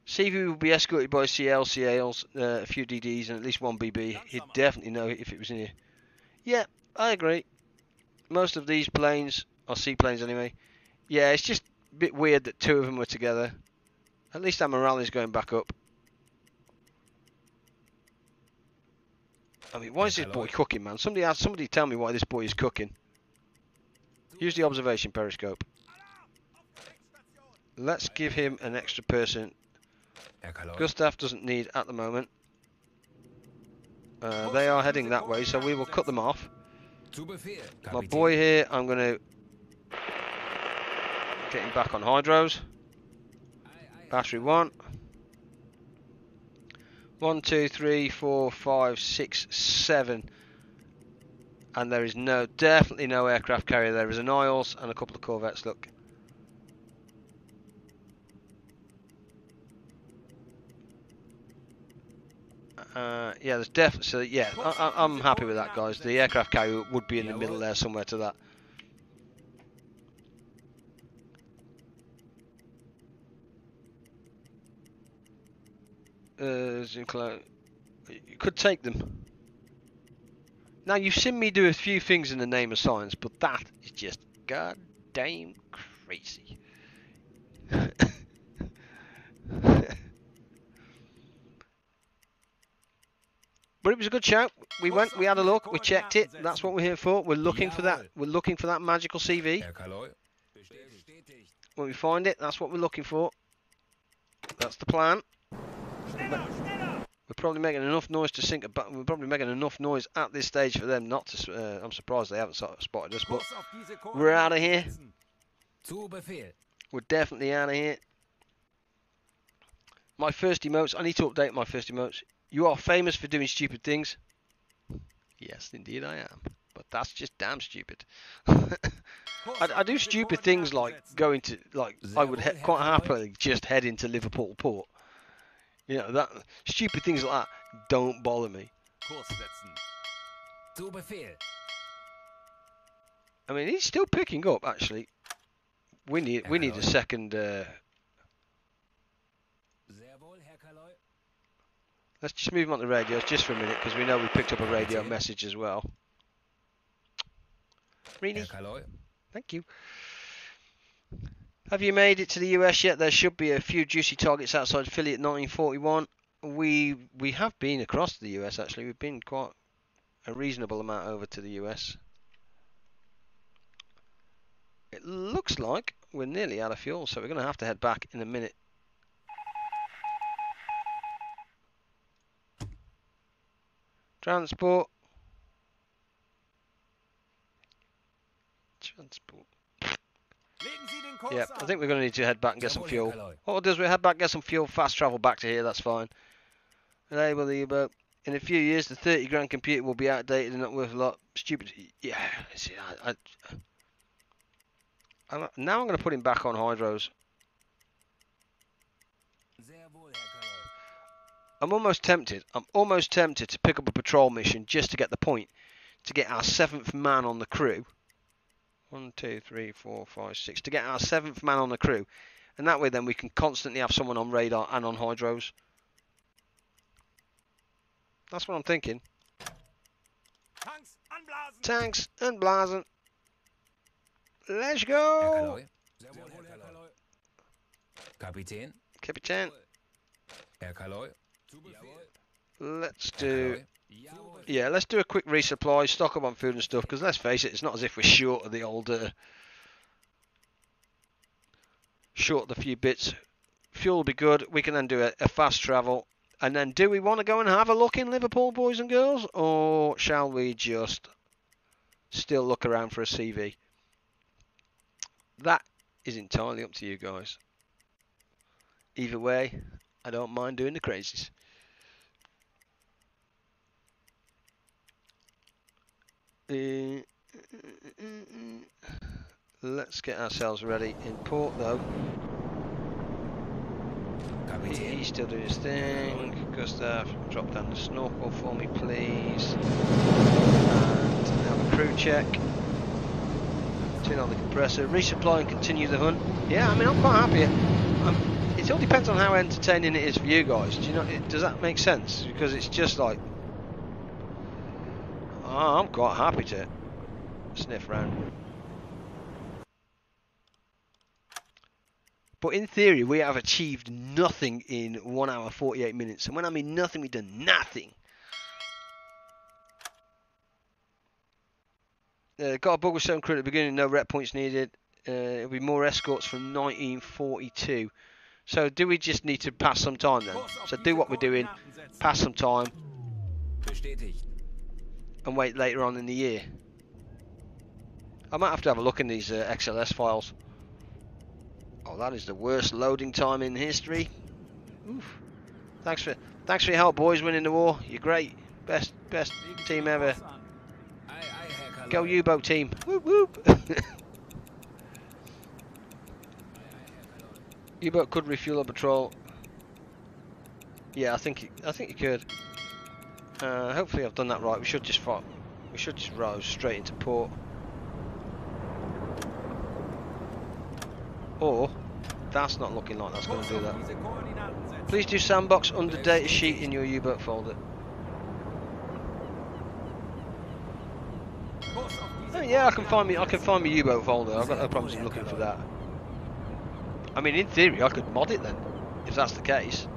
CV will be escorted by CLs, a few DDs and at least one BB. He'd definitely know if it was in here. Yeah, I agree. Most of these planes, or seaplanes anyway, yeah, it's just a bit weird that two of them were together. At least our morale is going back up. I mean, why is this boy cooking, man? Somebody tell me why this boy is cooking. Use the observation periscope. Let's give him an extra person. Gustav doesn't need at the moment. They are heading that way, so we will cut them off.
Zu Befehl.
My
Kapitän.
boy here, I'm going to get him back on hydros. Battery 1. 1, 2, 3, 4, 5, 6, 7. And there is definitely no aircraft carrier. There is an Isles and a couple of corvettes, look. Yeah, there's definitely, so yeah, I'm happy with that, guys. The aircraft carrier would be in the middle there somewhere to that. You could take them. Now, you've seen me do a few things in the name of science, but that is just goddamn crazy. But it was a good shout. We went, we had a look, we checked it. That's what we're here for. We're looking for that. We're looking for that magical CV.
Herr Kaloi. Bestätigt.
When we find it, that's what we're looking for. That's the plan. We're probably making enough noise to sink a but we're probably making enough noise at this stage for them not to. I'm surprised they haven't spotted us, but
Kurs auf diese
we're out of
Koordinaten
here.
setzen.
Zu Befehl.
We're definitely out of here. My first emotes. I need to update my first emotes. You are famous for doing stupid things. Yes, indeed I am. But that's just damn stupid. I do stupid things like going to, like, I would quite happily just head into Liverpool Port. You know, that stupid things like that don't bother me.
Kurs setzen.
Zu Befehl.
I mean, he's still picking up. Actually, we need a second.
Sehr wohl, Herr Kaloi.
Let's just move him on the radios just for a minute because we know we picked up a radio message as well. Really?
Herr Kaloi.
Thank you. Have you made it to the US yet? There should be a few juicy targets outside Philly at 1941. We have been across the US actually. We've been quite a reasonable amount over to the US. It looks like we're nearly out of fuel, so we're going to have to head back in a minute. Transport.
Legen Sie den Kurs
Yeah, I think we're going to need to head back and get some
Jawohl,
fuel.
Herr Kaloi.
What we'll do is we'll head back, get some fuel, fast travel back to here, that's fine. Enable the U-boat. In a few years, the 30 grand computer will be outdated and not worth a lot. Stupid. Yeah, see, now I'm going to put him back on hydros.
Sehr wohl, Herr Kaloi.
I'm almost tempted to pick up a patrol mission just to get the point, to get our 7th man on the crew. 1, 2, 3, 4, 5, 6. To get our 7th man on the crew. And that way then we can constantly have someone on radar and on hydros. That's what I'm thinking.
Tanks anblasen.
Tanks and blazen. Let's
Herr
go!
Kaloi. Sehr wohl, Herr Kaloi. Kapitän.
Captain.
Herr Kaloy.
Let's
Herr
do...
Kaloy.
Yeah, let's do a quick resupply, stock up on food and stuff, because let's face it, it's not as if we're short of the old... short of the few bits. Fuel will be good. We can then do a fast travel. And then do we want to go and have a look in Liverpool, boys and girls? Or shall we just still look around for a CV? That is entirely up to you guys. Either way, I don't mind doing the crazies. Let's get ourselves ready in port though. He's still doing his thing. Gustav, drop down the snorkel for me, please. And have a crew check. Turn on the compressor. Resupply and continue the hunt. Yeah, I mean, I'm quite happy. It all depends on how entertaining it is for you guys. Do you know? Does that make sense? Because it's just like, I'm quite happy to sniff around. But in theory, we have achieved nothing in 1 hour 48 minutes. And when I mean nothing, we've done nothing. Got a bug with 7 crew at the beginning, no rep points needed. It'll be more escorts from 1942. So do we just need to pass some time then? So do what we're doing, pass some time, and wait later on in the year. I might have to have a look in these XLS files. Oh, that is the worst loading time in history. Oof. Thanks for your help, boys. Winning the war. You're great. Best team ever. Go U-boat team. Whoop whoop. U-boat could refuel a patrol. Yeah, I think you could. Hopefully I've done that right. We should just row straight into port. Or, that's not looking like that's going to do that. Please do sandbox under data sheet in your U-boat folder. Oh yeah, I can find my U-boat folder. I've got no problems in looking for that. I mean, in theory, I could mod it then, if that's the case.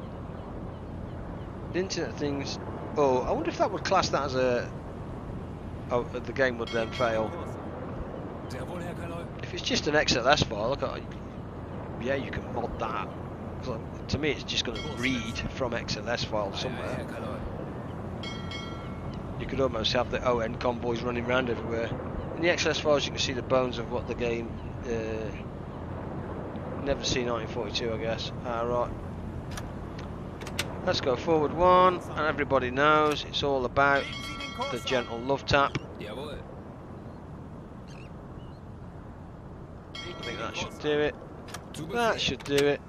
The Internet of Things. Oh, I wonder if that would class that as a. Oh, the game would then fail. If it's just an XLS file, look at. Yeah, you can mod that. To me, it's just going to read from XLS file somewhere. You could almost have the ON convoys running around everywhere. In the XLS files, you can see the bones of what the game. Never seen 1942, I guess. Right. Let's go forward 1, and everybody knows it's all about the gentle love tap. I think that should do it. That should do it.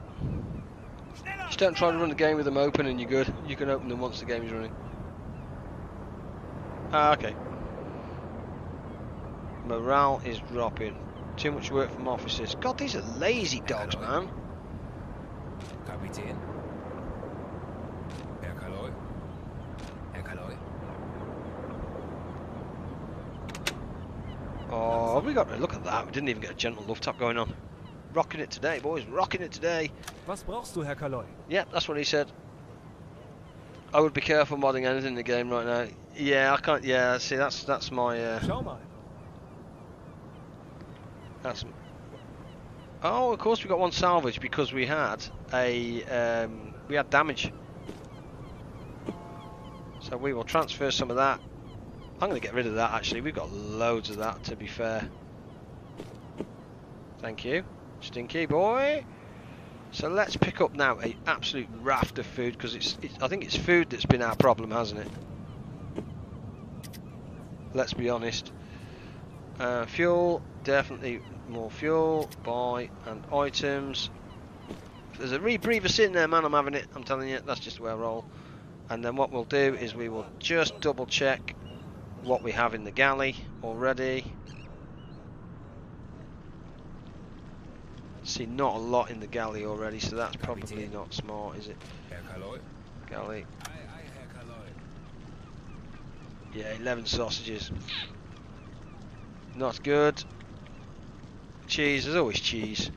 Just don't try to run the game with them open and you're good. You can open them once the game is running. Okay. Morale is dropping. Too much work from officers. God, these are lazy dogs, man.
Kapitän. Herr Kaloy. Herr Kaloy.
Oh, we got to look at that. We didn't even get a gentle love tap going on. Rocking it today, boys. Rocking it today.
Was brauchst du, Herr Kaloy?
Yeah, that's what he said. I would be careful modding anything in the game right now. Yeah, I can't. Yeah, see, that's my.
Schau mal.
That's. Oh, of course we got one salvage because we had we had damage. So we will transfer some of that. I'm going to get rid of that actually. We've got loads of that, to be fair. Thank you, Stinky boy. So let's pick up now a absolute raft of food because I think it's food that's been our problem, hasn't it? Let's be honest. Fuel, definitely more fuel. Buy and items. If there's a rebreather sitting there, man, I'm having it. I'm telling you, that's just the way I roll. And then what we'll do is we will just double check what we have in the galley already. See, not a lot in the galley already, so that's probably not smart, is it? Galley. Yeah, 11 sausages. Not good. Cheese, there's always cheese.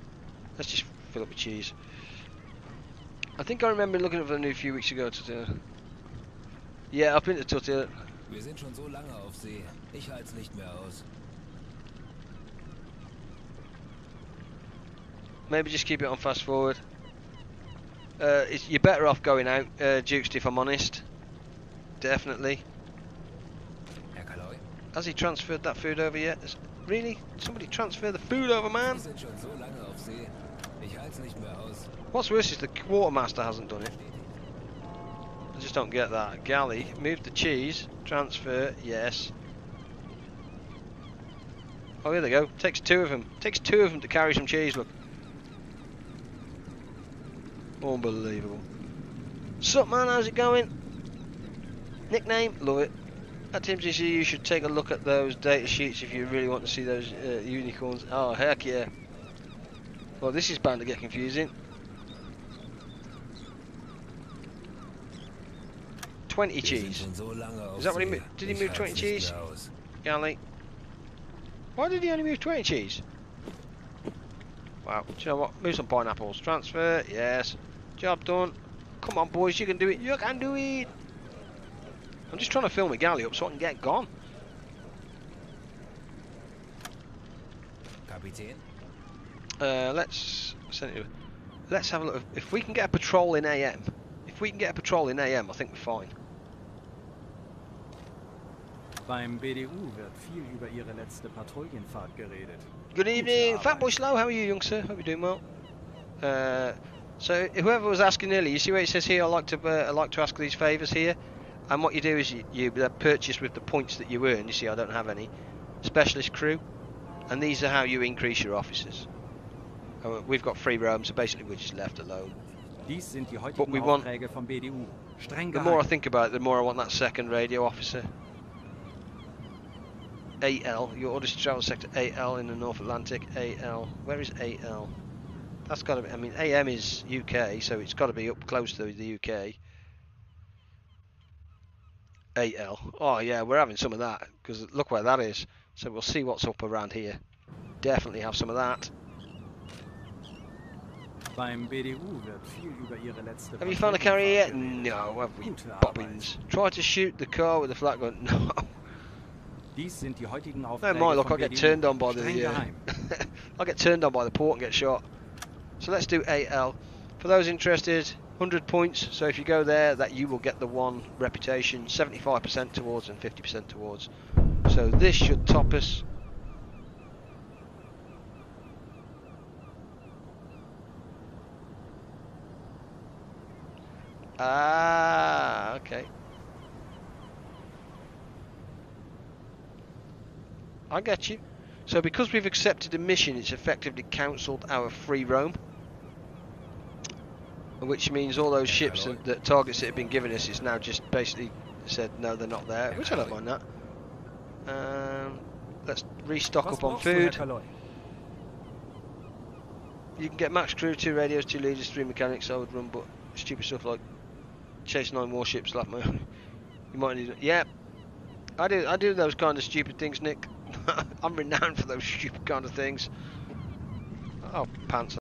Let's just fill up with cheese. I think I remember looking at the new a few weeks ago. Yeah, I've been to Tutti.
Wir sind schon so lange auf See. Ich halte es nicht mehr aus.
Maybe just keep it on fast forward. You're better off going out, Dukes, if I'm honest. Definitely.
Herr Kaloi?
Has he transferred that food over yet? Really? Somebody transfer the food over, man?
Wir sind schon so lange auf See. Ich halte es nicht mehr aus.
What's worse is the quartermaster hasn't done it. I just don't get that. Galley, move the cheese. Transfer, yes. Oh, here they go. Takes two of them. Takes two of them to carry some cheese, look. Unbelievable. Sup, man, how's it going? Nickname? Love it. At TMTC, you should take a look at those data sheets if you really want to see those unicorns. Oh, heck yeah. Well, this is bound to get confusing. 20 cheese. Is that what he moved? Did he move 20 cheese? Galley. Why did he only move 20 cheese? Wow. Do you know what? Move some pineapples. Transfer. Yes. Job done. Come on, boys. You can do it. You can do it. I'm just trying to fill my galley up so I can get gone.
Kapitän?
Let's have a look. If we can get a patrol in AM, I think we're fine.
Beim BDU wird viel über ihre letzte Patrouillenfahrt geredet.
Good evening, Fatboy Slow. How are you, young sir? Hope you're doing well. So whoever was asking earlier, you see where it says here, I like to ask these favours here, and what you do is you purchase with the points that you earn. You see, I don't have any. Specialist crew, and these are how you increase your officers. We've got free roam, so basically we're just left alone.
Dies sind die
But
heutigen
we want,
Aufträge vom BDU. Streng
the more I
geheim.
think about it, the more I want that second radio officer. 8L, your orders to travel sector 8L in the North Atlantic. 8L, where is 8L? That's got to be, I mean, AM is UK, so it's got to be up close to the UK. 8L, oh yeah, we're having some of that, because look where that is. So we'll see what's up around here. Definitely have some of that.
Beim BDU wird viel über ihre letzte
Have you found a carrier yet?
Patrouillenfahrt geredet.
No, have we?
Gute
Bobbins. Try to shoot the car with the flat gun. No.
Dies sind die heutigen
No,
Aufträge
my luck,
vom
I'll get
BDU.
turned on by
Streng
the
geheim.
I'll get turned on by the port and get shot. So let's do 8L. For those interested, 100 points. So if you go there, that you will get the one reputation, 75% towards and 50% towards. So this should top us. Ah, okay. I get you. So because we've accepted a mission, it's effectively cancelled our free roam, which means all those ships that targets that have been given us, it's now just basically said no, they're not there, which I don't mind that. Let's restock
Was
up on
brauchst du, Herr
food.
Kaloi?
You can get max crew, 2 radios, 2 leaders, 3 mechanics. I would run, but stupid stuff like chase 9 warships like my own. You might need it. Yeah, I do those kind of stupid things, Nick. I'm renowned for those stupid kind of things. Oh, pants.